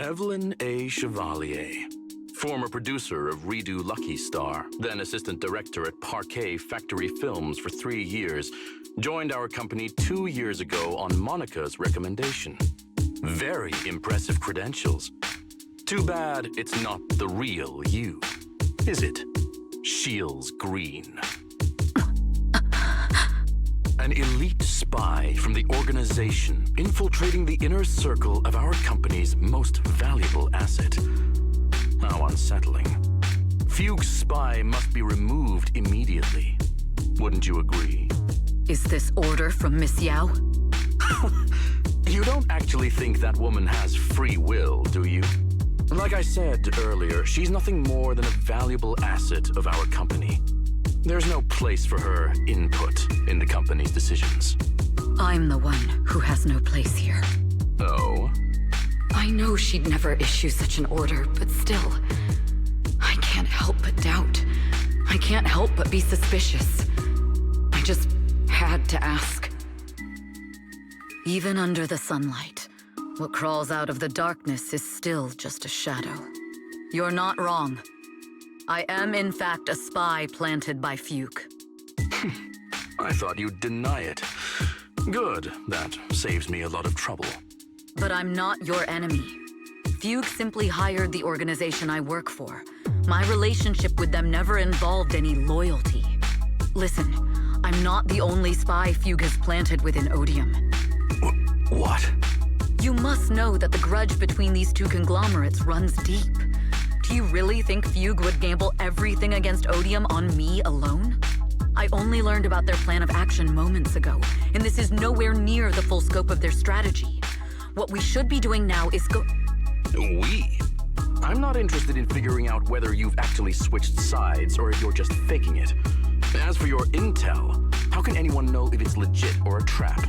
Evelyn A. Chevalier, former producer of Redo Lucky Star, then assistant director at Parquet Factory Films for 3 years, joined our company 2 years ago on Monica's recommendation. Very impressive credentials. Too bad it's not the real you, is it? Shields Green. An elite spy from the organization infiltrating the inner circle of our company's most valuable asset. How unsettling. Fugue's spy must be removed immediately. Wouldn't you agree? Is this order from Miss Yao? You don't actually think that woman has free will, do you? Like I said earlier, she's nothing more than a valuable asset of our company. There's no place for her input in the company's decisions. I'm the one who has no place here. Oh? I know she'd never issue such an order, but still, I can't help but doubt. I can't help but be suspicious. I just had to ask. Even under the sunlight, what crawls out of the darkness is still just a shadow. You're not wrong. I am, in fact, a spy planted by Fugue. I thought you'd deny it. Good. That saves me a lot of trouble. But I'm not your enemy. Fugue simply hired the organization I work for. My relationship with them never involved any loyalty. Listen, I'm not the only spy Fugue has planted within Odium. What? You must know that the grudge between these two conglomerates runs deep. Do you really think Fugue would gamble everything against Odium on me alone? I only learned about their plan of action moments ago, and this is nowhere near the full scope of their strategy. What we should be doing now is We? I'm not interested in figuring out whether you've actually switched sides or if you're just faking it. As for your intel, how can anyone know if it's legit or a trap?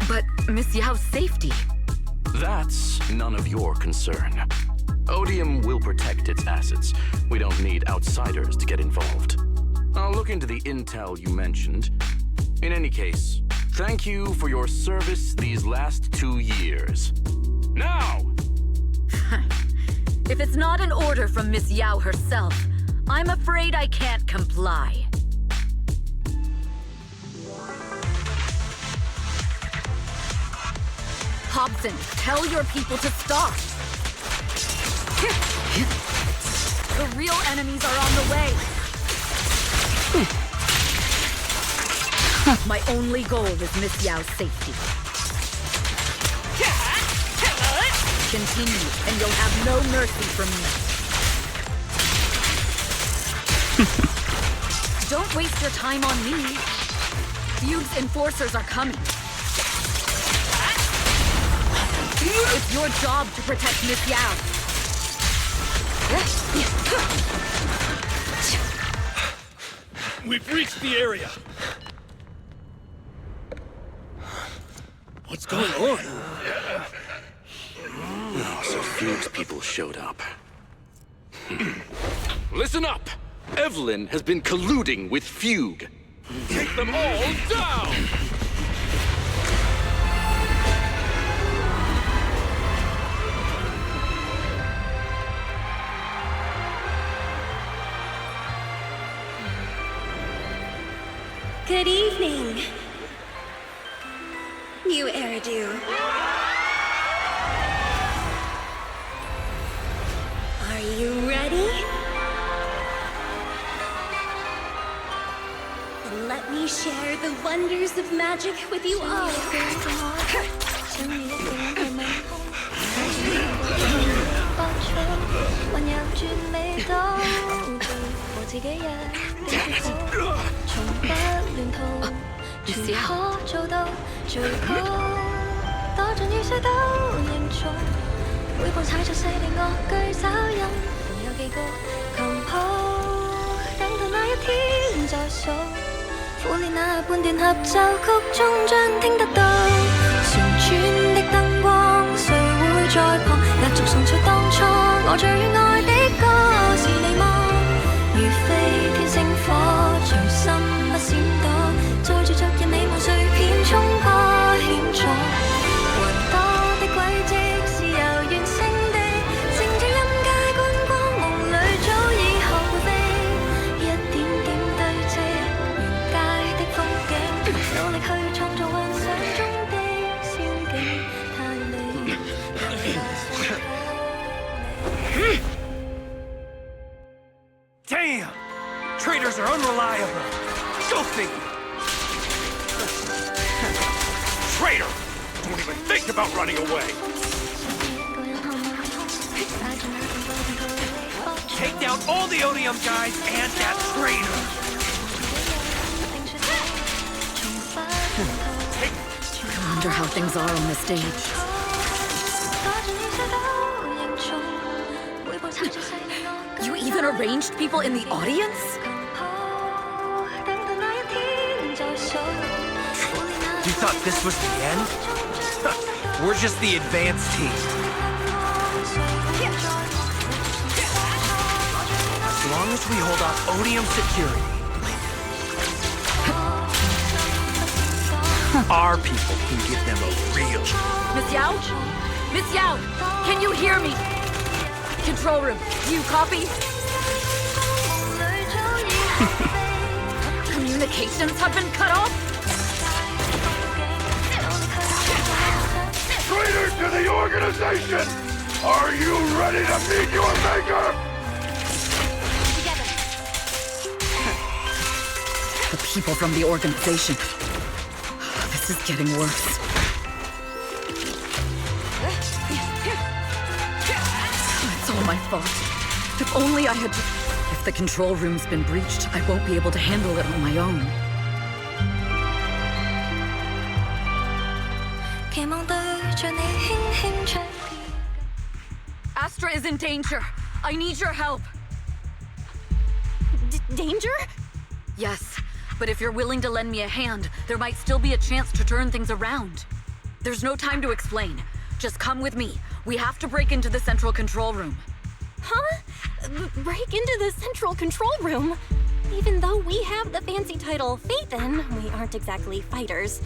But Miss Yao's safety... That's none of your concern. Odium will protect its assets. We don't need outsiders to get involved. I'll look into the intel you mentioned. In any case, thank you for your service these last 2 years. Now! If it's not an order from Miss Yao herself, I'm afraid I can't comply. Hobson, tell your people to stop! The real enemies are on the way! My only goal is Miss Yao's safety. Continue, and you'll have no mercy from me. Don't waste your time on me. Fugue's enforcers are coming. It's your job to protect Miss Yao. We've reached the area. What's going on? Oh, so Fugue's people showed up. Listen up! Evelyn has been colluding with Fugue. Take them all down! Good evening, you Eridu. Are you ready? Then let me share the wonders of magic with you all. Damn! Traitors are unreliable. Go figure. Traitor! Don't even think about running away. Take down all the Odium guys and that traitor. I wonder how things are on the stage. You even arranged people in the audience? You thought this was the end? We're just the advanced team. As long as we hold off Odium security, our people can give them a real... Miss Yao? Miss Yao, can you hear me? Control room, you copy? Communications have been cut off? Traitors to the organization! Are you ready to meet your maker? The people from the organization. This is getting worse. It's all my fault. If only I had... If the control room's been breached, I won't be able to handle it on my own. Astra is in danger. I need your help. Danger? Yes, but if you're willing to lend me a hand, there might still be a chance to turn things around. There's no time to explain. Just come with me. We have to break into the central control room. Huh? Break into the central control room? Even though we have the fancy title Phaethon, we aren't exactly fighters.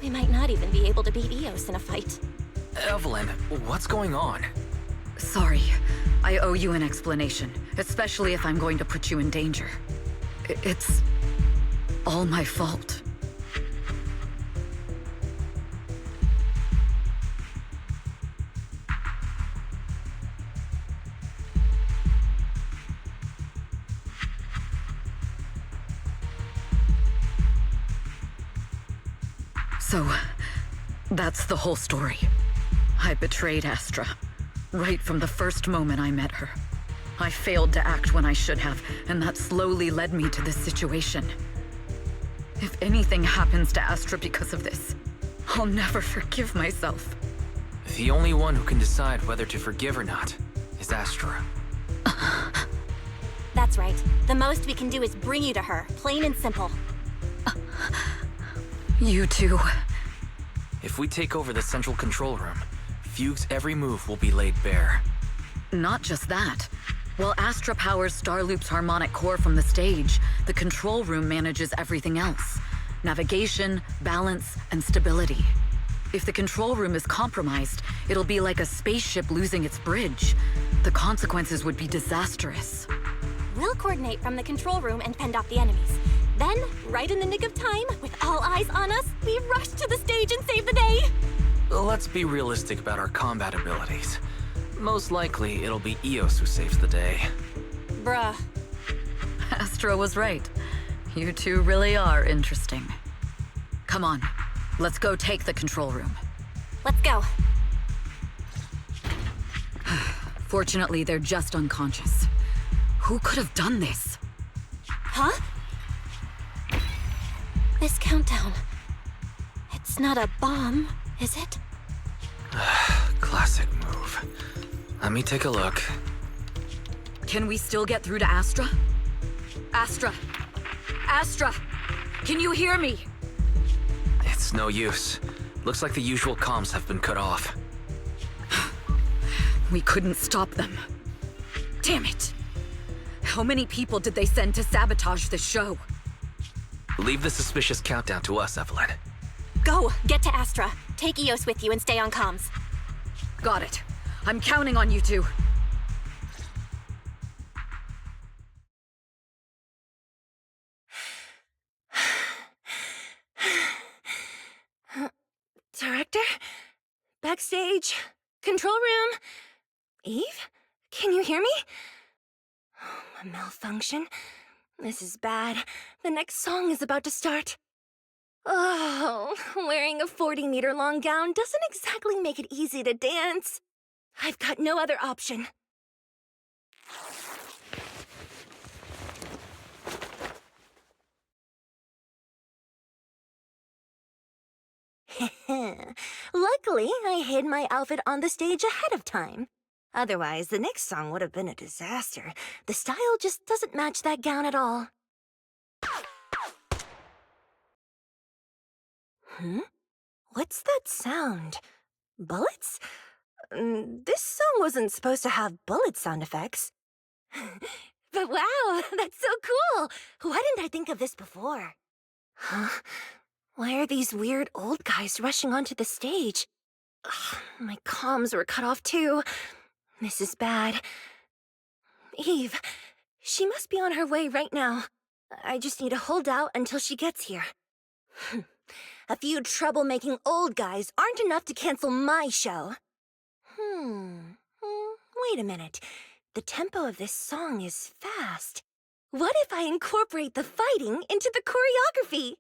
We might not even be able to beat Eos in a fight. Evelyn, what's going on? Sorry. I owe you an explanation, especially if I'm going to put you in danger. It's all my fault. So, that's the whole story. I betrayed Astra, right from the first moment I met her. I failed to act when I should have, and that slowly led me to this situation. If anything happens to Astra because of this, I'll never forgive myself. The only one who can decide whether to forgive or not is Astra. That's right. The most we can do is bring you to her, plain and simple. You too. If we take over the central control room, Fugue's every move will be laid bare. Not just that. While Astra powers Starloop's harmonic core from the stage, the control room manages everything else. Navigation, balance, and stability. If the control room is compromised, it'll be like a spaceship losing its bridge. The consequences would be disastrous. We'll coordinate from the control room and fend off the enemies. Then, right in the nick of time, with all eyes on us, we rush to the stage and save the day! Let's be realistic about our combat abilities. Most likely, it'll be Eos who saves the day. Bruh. Astra was right. You two really are interesting. Come on, let's go take the control room. Let's go. Fortunately, they're just unconscious. Who could have done this? Huh? This countdown. It's not a bomb, is it? Classic move. Let me take a look. Can we still get through to Astra? Astra! Astra! Can you hear me? It's no use. Looks like the usual comms have been cut off. We couldn't stop them. Damn it! How many people did they send to sabotage this show? Leave the suspicious countdown to us, Evelyn. Go! Get to Astra. Take Eos with you and stay on comms. Got it. I'm counting on you two. Director? Backstage? Control room? Eve? Can you hear me? A malfunction? This is bad. The next song is about to start. Oh, wearing a 40-meter-long gown doesn't exactly make it easy to dance. I've got no other option. Luckily, I hid my outfit on the stage ahead of time. Otherwise, the next song would have been a disaster. The style just doesn't match that gown at all. What's that sound? Bullets? This song wasn't supposed to have bullet sound effects. But wow, that's so cool! Why didn't I think of this before? Huh? Why are these weird old guys rushing onto the stage? Ugh, my comms were cut off too. This is bad. Eve, she must be on her way right now. I just need to hold out until she gets here. A few troublemaking old guys aren't enough to cancel my show. Wait a minute. The tempo of this song is fast. What if I incorporate the fighting into the choreography?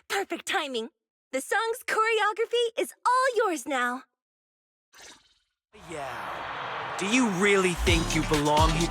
Perfect timing. The song's choreography is all yours now. Yeah. Do you really think you belong here?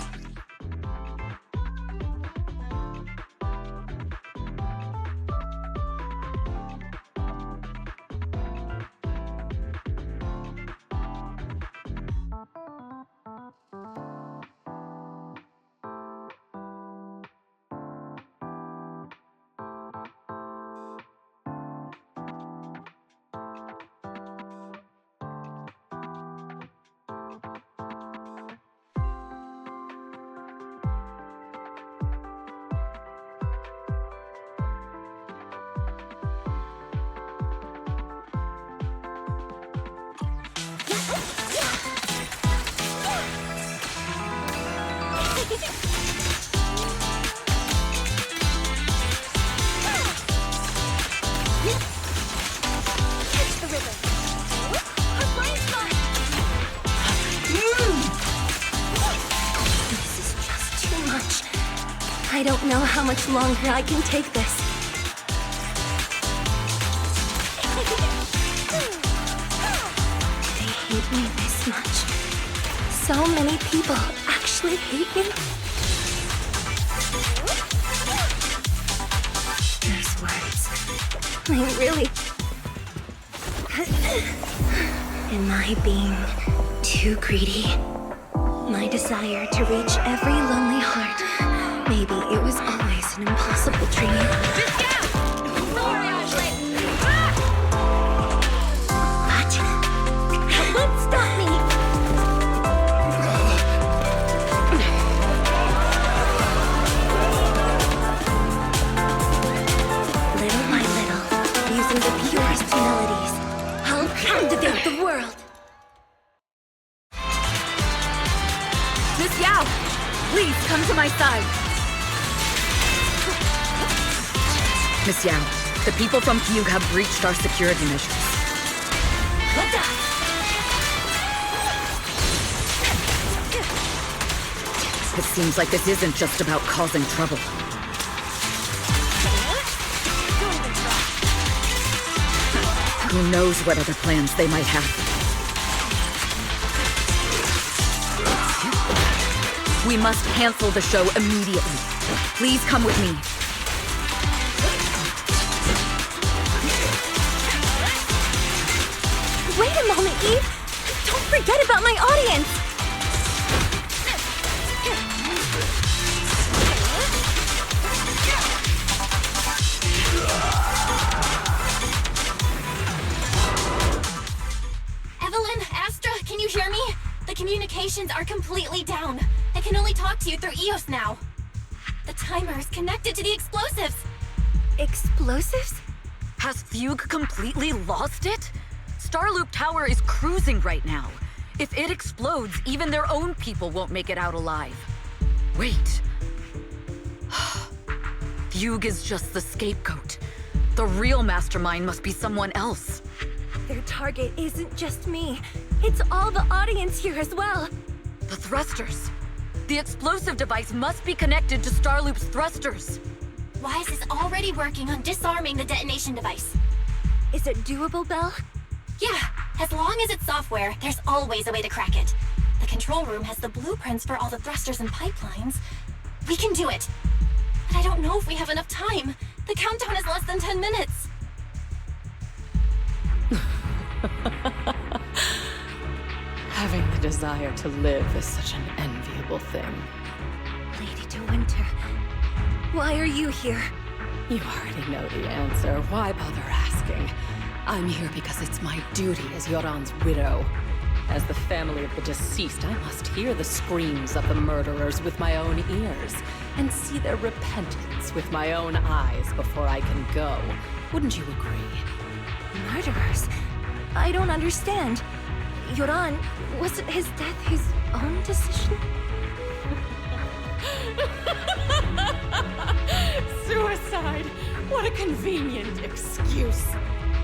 I don't know how much longer I can take this. They hate me this much. So many people actually hate me. Those words. I really... Am I being too greedy? My desire to reach every lonely heart. Maybe it was always an impossible dream. Just down! Sorry, Ashley! Ah! Please, come to my side. Miss Yao, the people from Fugue have breached our security measures. It seems like this isn't just about causing trouble. Who knows what other plans they might have. We must cancel the show immediately. Please come with me. Wait a moment, Eve! Don't forget about my audience! Evelyn, Astra, can you hear me? The communications are completely down. I can only talk to you through EOS now. The timer is connected to the explosives. Explosives? Has Fugue completely lost it? Starloop Tower is cruising right now. If it explodes, even their own people won't make it out alive. Wait. Fugue is just the scapegoat. The real mastermind must be someone else. Their target isn't just me. It's all the audience here as well. The thrusters. The explosive device must be connected to Starloop's thrusters. Wise is already working on disarming the detonation device. Is it doable, Belle? Yeah, as long as it's software, there's always a way to crack it. The control room has the blueprints for all the thrusters and pipelines. We can do it. But I don't know if we have enough time. The countdown is less than 10 minutes. Having the desire to live is such an enviable thing. Lady De Winter, why are you here? You already know the answer. Why bother asking? I'm here because it's my duty as Yoran's widow. As the family of the deceased, I must hear the screams of the murderers with my own ears, and see their repentance with my own eyes before I can go. Wouldn't you agree? Murderers? I don't understand. Yoran, wasn't his death his own decision? Suicide! What a convenient excuse.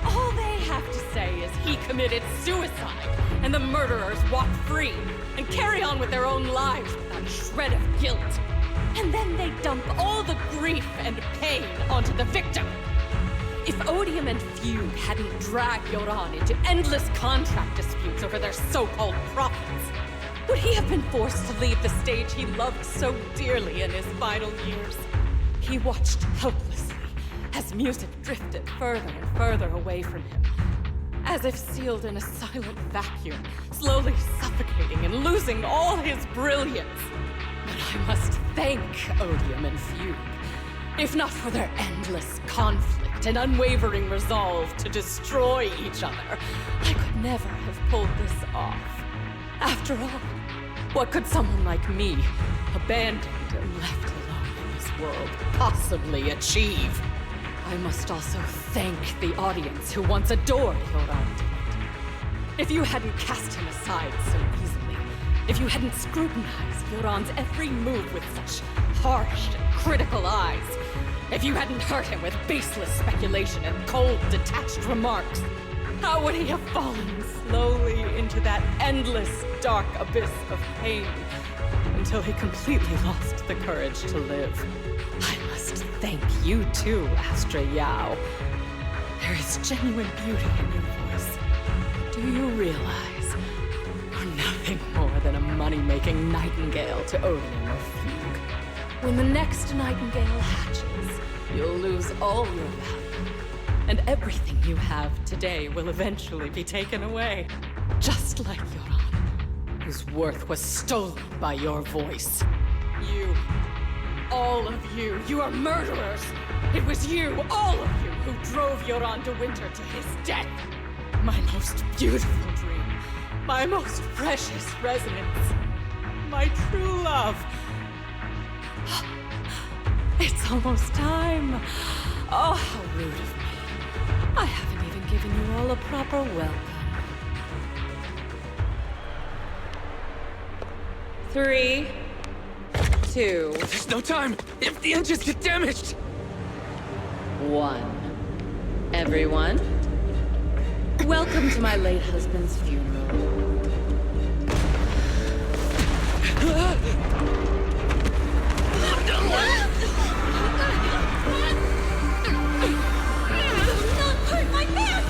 All they have to say is he committed suicide, and the murderers walk free and carry on with their own lives without a shred of guilt. And then they dump all the grief and pain onto the victim. If Odium and Fugue hadn't dragged Yoran into endless contract disputes over their so-called profits, would he have been forced to leave the stage he loved so dearly in his final years? He watched helplessly as music drifted further and further away from him, as if sealed in a silent vacuum, slowly suffocating and losing all his brilliance. But I must thank Odium and Fugue, if not for their endless conflict and unwavering resolve to destroy each other, I could never have pulled this off. After all, what could someone like me, abandoned and left alone in this world, possibly achieve? I must also thank the audience who once adored Yoran. If you hadn't cast him aside so easily, if you hadn't scrutinized Yoran's every move with such harsh and critical eyes, if you hadn't hurt him with baseless speculation and cold, detached remarks, how would he have fallen slowly into that endless, dark abyss of pain until he completely lost the courage to live? I must thank you too, Astra Yao. There is genuine beauty in your voice. Do you realize you're nothing more than a money-making nightingale to Odium or Fugue? When the next nightingale hatches, you'll lose all your value, and everything you have today will eventually be taken away. Just like Yoran, whose worth was stolen by your voice. You, all of you, you are murderers! It was you, all of you, who drove Yoran de Winter to his death! My most beautiful dream, my most precious resonance, my true love. It's almost time. Oh, how rude of me. I haven't even given you all a proper welcome. 3, 2, There's no time! If the engines get damaged! 1. Everyone, welcome to my late husband's funeral. Not hurt my pants!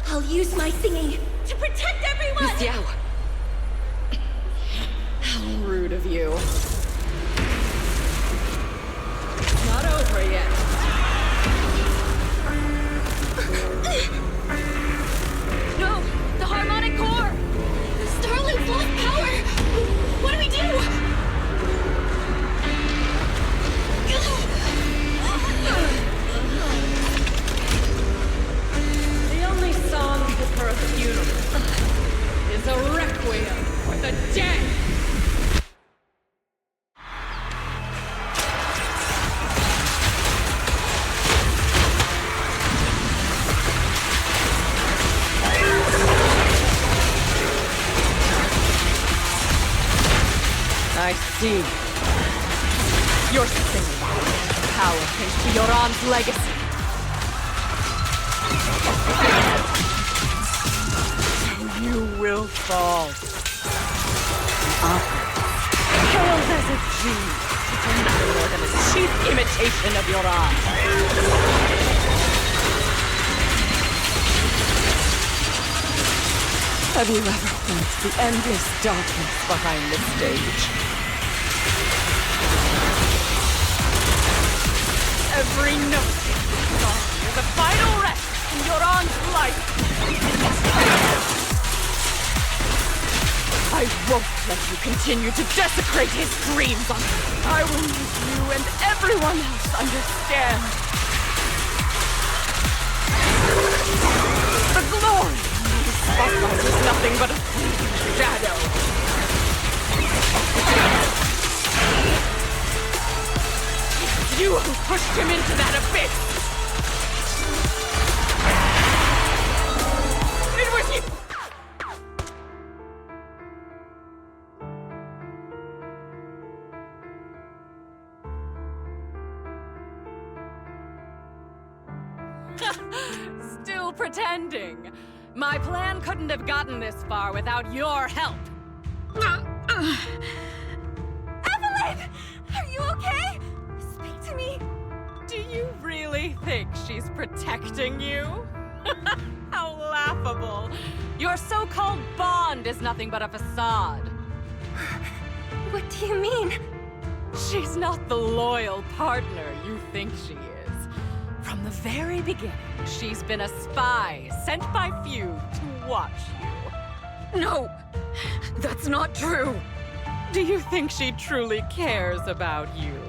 I'll use my singing to protect everyone! Miss Yao! How rude of you. It's not over yet. No! The harmonic core! Starlink's lost power! What do we do? The only song fit for a funeral is a requiem for the dead! I see. You're singing power into Yoran's legacy. You will fall. Hailed as a genius, you're nothing more than a cheap imitation of Yoran. Have you ever felt the endless darkness behind the stage? Every note in this song is a final rest in Yoran's life. I won't let you continue to desecrate his dreams on me. I will make you and everyone else understand. The glory in the spotlight is nothing but a fleeting shadow. It's you who pushed him into that abyss. It was you. Still pretending. My plan couldn't have gotten this far without your help. Evelyn! Are you okay? Speak to me. Do you really think she's protecting you? How laughable. Your so-called bond is nothing but a facade. What do you mean? She's not the loyal partner you think she is. From the very beginning, she's been a spy sent by few to watch you. No! That's not true! Do you think she truly cares about you?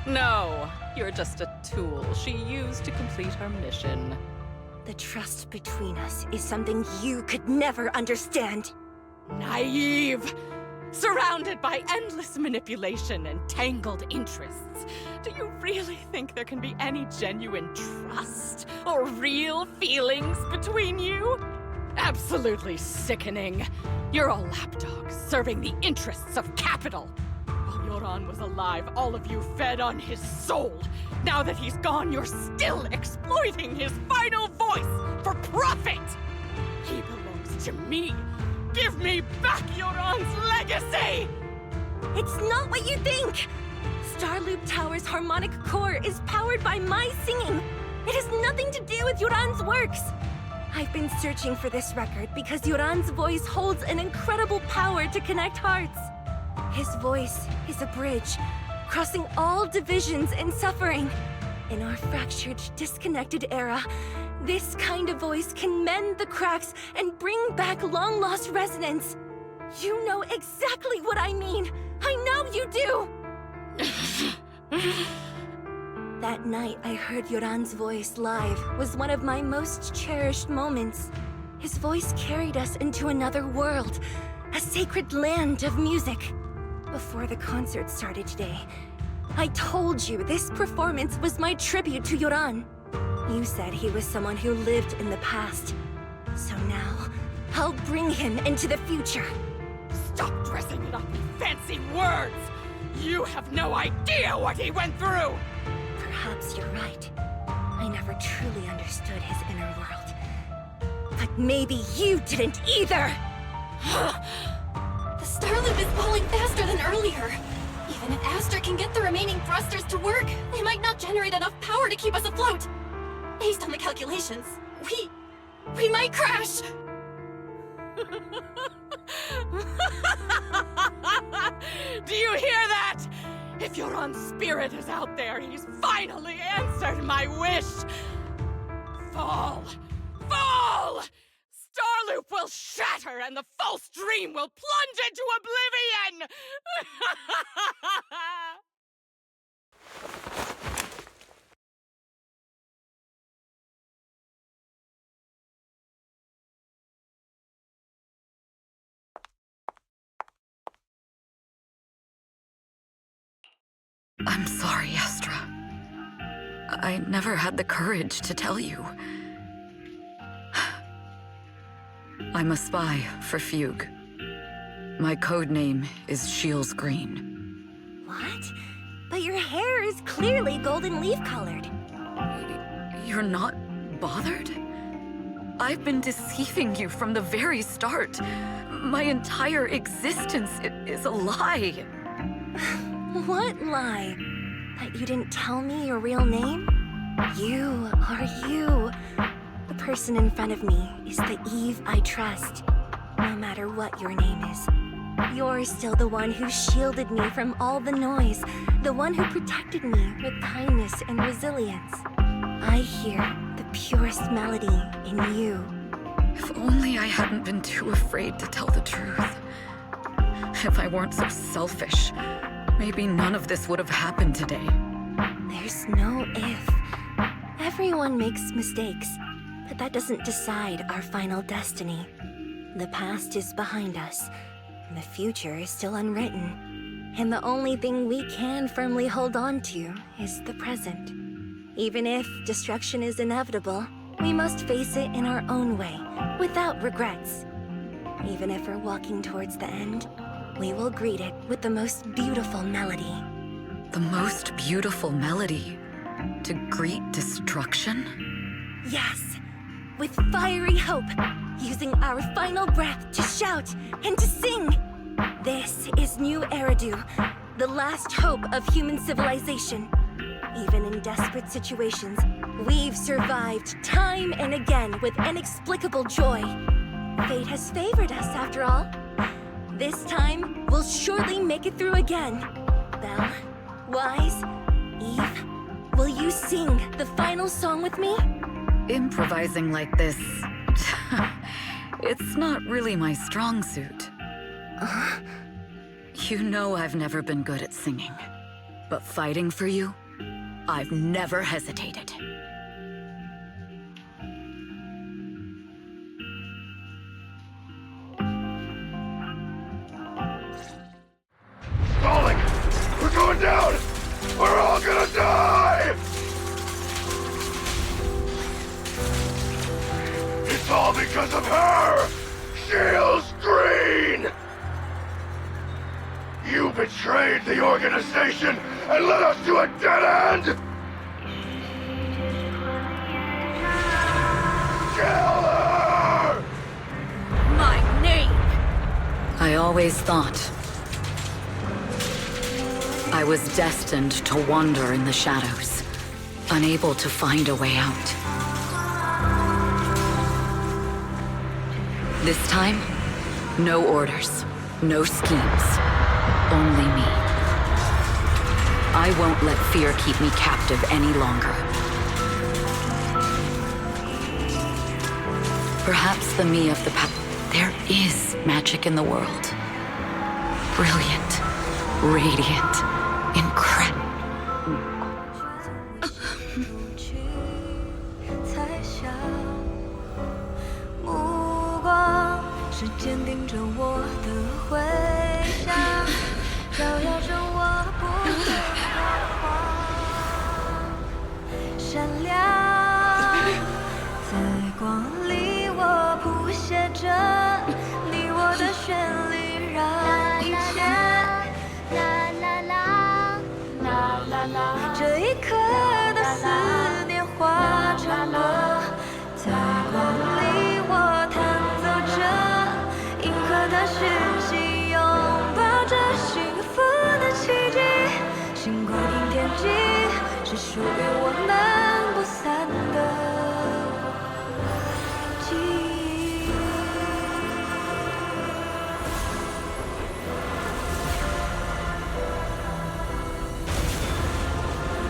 No, you're just a tool she used to complete her mission. The trust between us is something you could never understand. Naive! Surrounded by endless manipulation and tangled interests. Do you really think there can be any genuine trust or real feelings between you? Absolutely sickening. You're a lapdog serving the interests of capital. While Yoran was alive, all of you fed on his soul. Now that he's gone, you're still exploiting his final voice for profit. He belongs to me. Give me back Yoran's legacy! It's not what you think! Starloop Tower's harmonic core is powered by my singing. It has nothing to do with Yoran's works. I've been searching for this record because Yoran's voice holds an incredible power to connect hearts. His voice is a bridge, crossing all divisions and suffering. In our fractured, disconnected era, this kind of voice can mend the cracks and bring back long-lost resonance. You know exactly what I mean. I know you do! That night I heard Yoran's voice live was one of my most cherished moments. His voice carried us into another world, a sacred land of music. Before the concert started today, I told you this performance was my tribute to Yoran. You said he was someone who lived in the past. So now, I'll bring him into the future. Stop dressing it up in fancy words! You have no idea what he went through! Perhaps you're right. I never truly understood his inner world. But maybe you didn't either! The star loop is falling faster than earlier. Even if Aster can get the remaining thrusters to work, they might not generate enough power to keep us afloat. Based on the calculations, we might crash. Do you hear that? If Yoran's spirit is out there, he's finally answered my wish. Fall! Fall! Starloop will shatter and the false dream will plunge into oblivion! I'm sorry, Astra. I never had the courage to tell you. I'm a spy for Fugue. My code name is Shields Green. What? But your hair is clearly golden leaf-colored. You're not bothered? I've been deceiving you from the very start. My entire existence is a lie. What lie? That you didn't tell me your real name? You are you. The person in front of me is the Eve I trust, no matter what your name is. You're still the one who shielded me from all the noise, the one who protected me with kindness and resilience. I hear the purest melody in you. If only I hadn't been too afraid to tell the truth. If I weren't so selfish, maybe none of this would have happened today. There's no if. Everyone makes mistakes, but that doesn't decide our final destiny. The past is behind us. The future is still unwritten, and the only thing we can firmly hold on to is the present. Even if destruction is inevitable, we must face it in our own way, without regrets. Even if we're walking towards the end, we will greet it with the most beautiful melody. The most beautiful melody? To greet destruction? Yes, with fiery hope, using our final breath to shout and to sing. This is New Eridu, the last hope of human civilization. Even in desperate situations, we've survived time and again with inexplicable joy. Fate has favored us, after all. This time, we'll surely make it through again. Belle, Wise, Eve, will you sing the final song with me? Improvising like this... it's not really my strong suit. You know I've never been good at singing. But fighting for you, I've never hesitated. Falling! We're going down! We're all gonna die! It's all because of her! Shields Green! You betrayed the organization and led us to a dead end! Kill her! My name! I always thought I was destined to wander in the shadows, unable to find a way out. This time, no orders, no schemes, only me. I won't let fear keep me captive any longer. Perhaps the me of the past. There is magic in the world. Brilliant, radiant, incredible. 是坚定着我的回响，照耀着我不退的光，闪亮，在光里我谱写着。全力，让一切这一刻的思念化成歌，在光里我弹奏着银河的讯息，拥抱着幸福的奇迹。星光顶天际，是属于我们不散的记忆。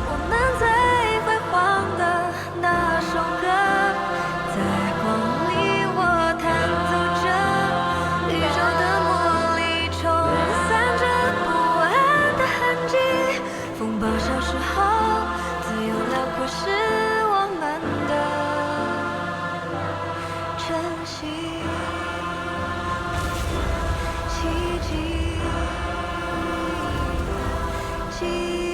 我们最辉煌的那首歌，在光里我弹奏着，宇宙的魔力冲散着不安的痕迹。风暴消失后，自由辽阔是我们的晨曦，奇迹，记忆。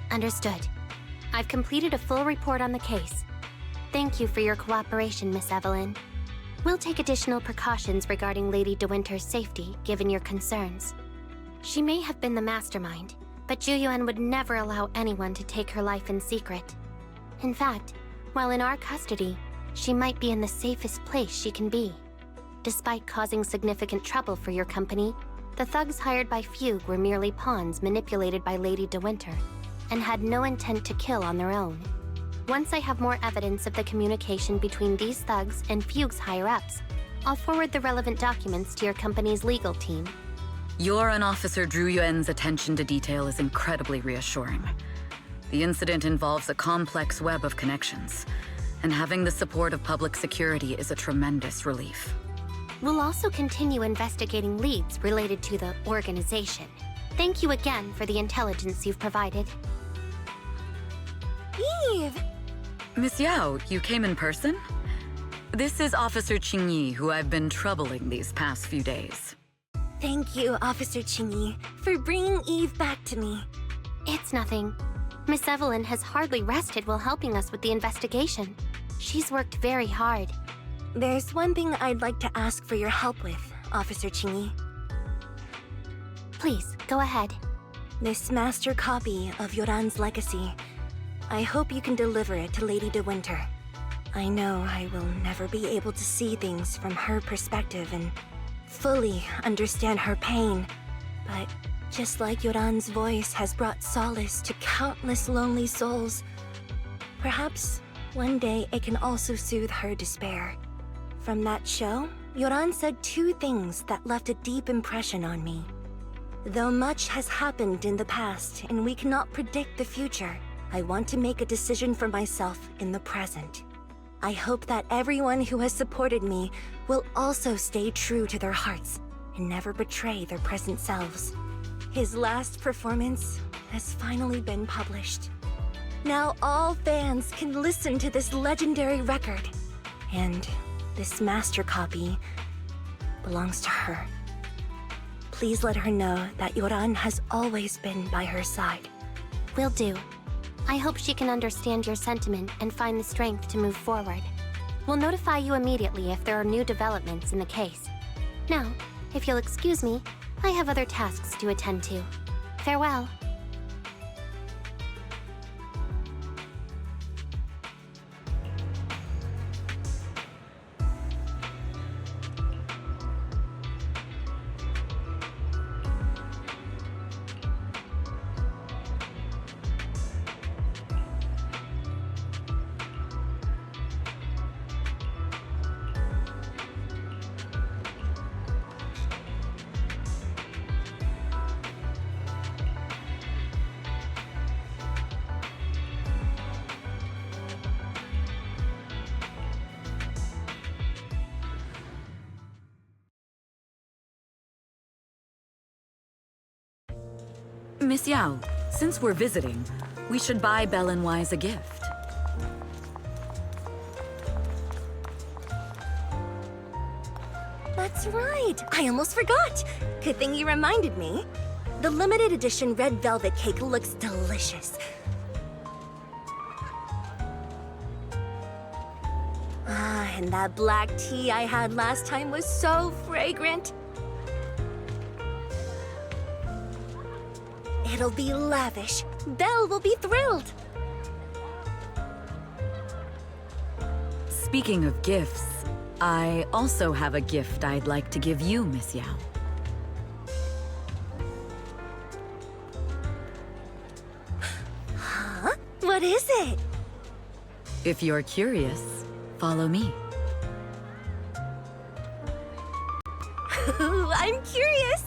Understood. I've completed a full report on the case. Thank you for your cooperation, Miss Evelyn. We'll take additional precautions regarding Lady De Winter's safety, given your concerns. She may have been the mastermind, but Juyuan would never allow anyone to take her life in secret. In fact, while in our custody, she might be in the safest place she can be. Despite causing significant trouble for your company, the thugs hired by Fugue were merely pawns manipulated by Lady De Winter, and had no intent to kill on their own. Once I have more evidence of the communication between these thugs and Fugue's higher-ups, I'll forward the relevant documents to your company's legal team. Your and Officer Zhu Yuan's attention to detail is incredibly reassuring. The incident involves a complex web of connections, and having the support of public security is a tremendous relief. We'll also continue investigating leads related to the organization. Thank you again for the intelligence you've provided. Eve! Miss Yao, you came in person? This is Officer Qingyi, who I've been troubling these past few days. Thank you, Officer Qingyi, for bringing Eve back to me. It's nothing. Miss Evelyn has hardly rested while helping us with the investigation. She's worked very hard. There's one thing I'd like to ask for your help with, Officer Qingyi. Please, go ahead. This master copy of Yoran's legacy. I hope you can deliver it to Lady De Winter. I know I will never be able to see things from her perspective and fully understand her pain, but just like Yoran's voice has brought solace to countless lonely souls, perhaps one day it can also soothe her despair. From that show, Yoran said two things that left a deep impression on me. Though much has happened in the past and we cannot predict the future, I want to make a decision for myself in the present. I hope that everyone who has supported me will also stay true to their hearts and never betray their present selves. His last performance has finally been published. Now all fans can listen to this legendary record. And this master copy belongs to her. Please let her know that Yoran has always been by her side. Will do. I hope she can understand your sentiment and find the strength to move forward. We'll notify you immediately if there are new developments in the case. Now, if you'll excuse me, I have other tasks to attend to. Farewell. Miss Yao, since we're visiting, we should buy Belle and Wise a gift. That's right! I almost forgot! Good thing you reminded me. The limited edition red velvet cake looks delicious. Ah, and that black tea I had last time was so fragrant. It'll be lavish. Belle will be thrilled. Speaking of gifts, I also have a gift I'd like to give you, Miss Yao. Huh? What is it? If you're curious, follow me. I'm curious.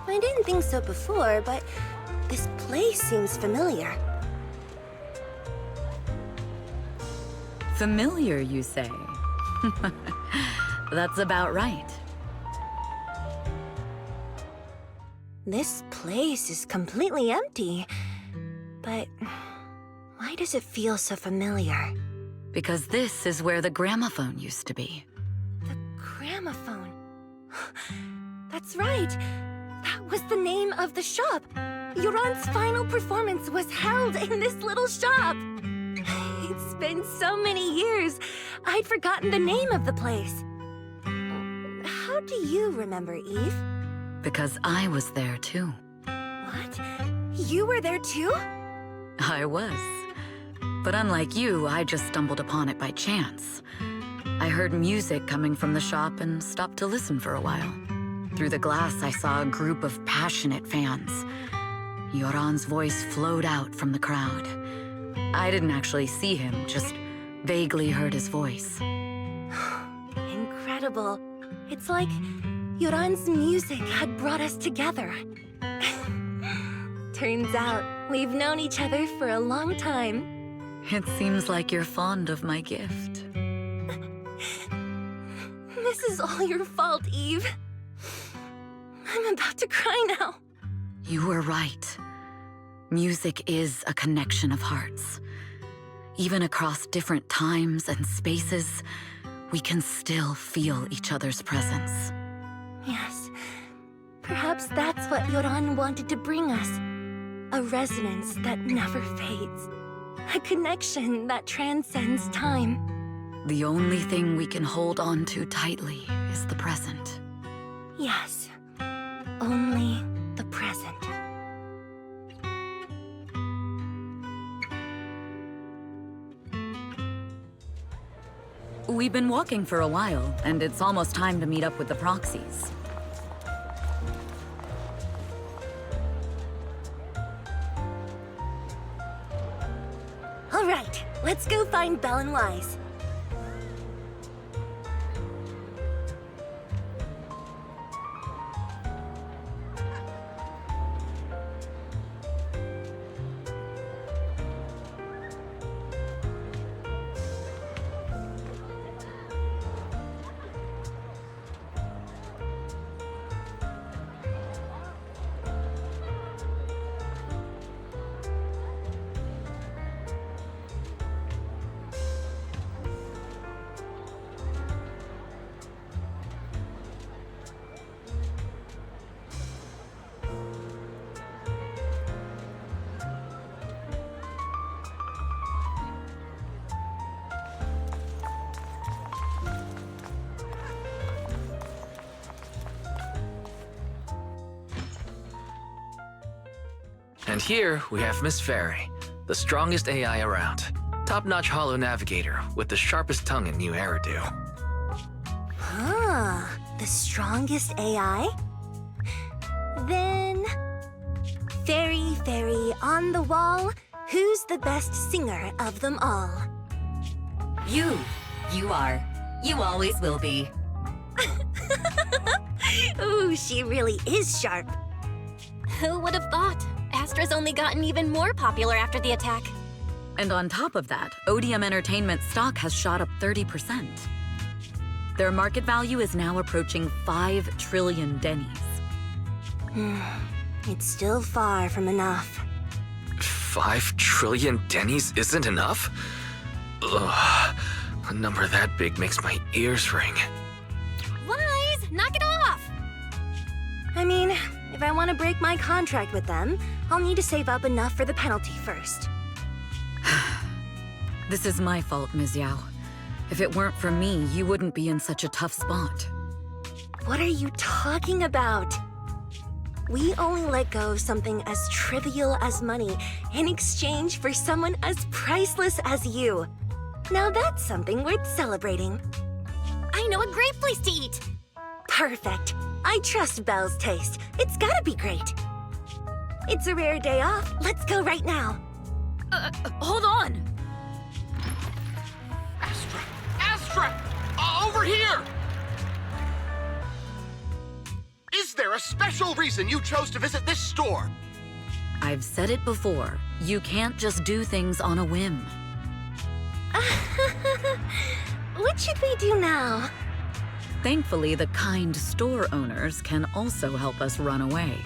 I didn't think so before, but this place seems familiar. Familiar, you say? That's about right. This place is completely empty. But why does it feel so familiar? Because this is where the gramophone used to be. The gramophone. That's right. That was the name of the shop. Yoran's final performance was held in this little shop. It's been so many years, I'd forgotten the name of the place. How do you remember, Eve? Because I was there too. What? You were there too? I was. But unlike you, I just stumbled upon it by chance. I heard music coming from the shop and stopped to listen for a while. Through the glass, I saw a group of passionate fans. Yoran's voice flowed out from the crowd. I didn't actually see him, just vaguely heard his voice. Incredible. It's like Yoran's music had brought us together. Turns out, we've known each other for a long time. It seems like you're fond of my gift. This is all your fault, Eve. I'm about to cry now. You were right. Music is a connection of hearts. Even across different times and spaces, we can still feel each other's presence. Yes. Perhaps that's what Yoran wanted to bring us. A resonance that never fades. A connection that transcends time. The only thing we can hold on to tightly is the present. Yes. Only the present. We've been walking for a while, and it's almost time to meet up with the proxies. All right, let's go find Belle and Wise. And here we have Miss Fairy, the strongest AI around. Top-notch holo navigator with the sharpest tongue in new hairdo. Huh, the strongest AI? Then... Fairy, fairy, on the wall, who's the best singer of them all? You. You are. You always will be. Ooh, she really is sharp. Who would have thought? Astra's only gotten even more popular after the attack. And on top of that, Odium Entertainment stock has shot up 30%. Their market value is now approaching 5 trillion dennies. It's still far from enough. 5 trillion dennies isn't enough? Ugh, a number that big makes my ears ring. Wise, knock it off! I mean, if I want to break my contract with them, I'll need to save up enough for the penalty first. This is my fault, Ms. Yao. If it weren't for me, you wouldn't be in such a tough spot. What are you talking about? We only let go of something as trivial as money in exchange for someone as priceless as you. Now that's something worth celebrating. I know a great place to eat! Perfect. I trust Belle's taste. It's gotta be great. It's a rare day off. Let's go right now. Hold on! Astra! Over here! Is there a special reason you chose to visit this store? I've said it before. You can't just do things on a whim. What should we do now? Thankfully, the kind store owners can also help us run away.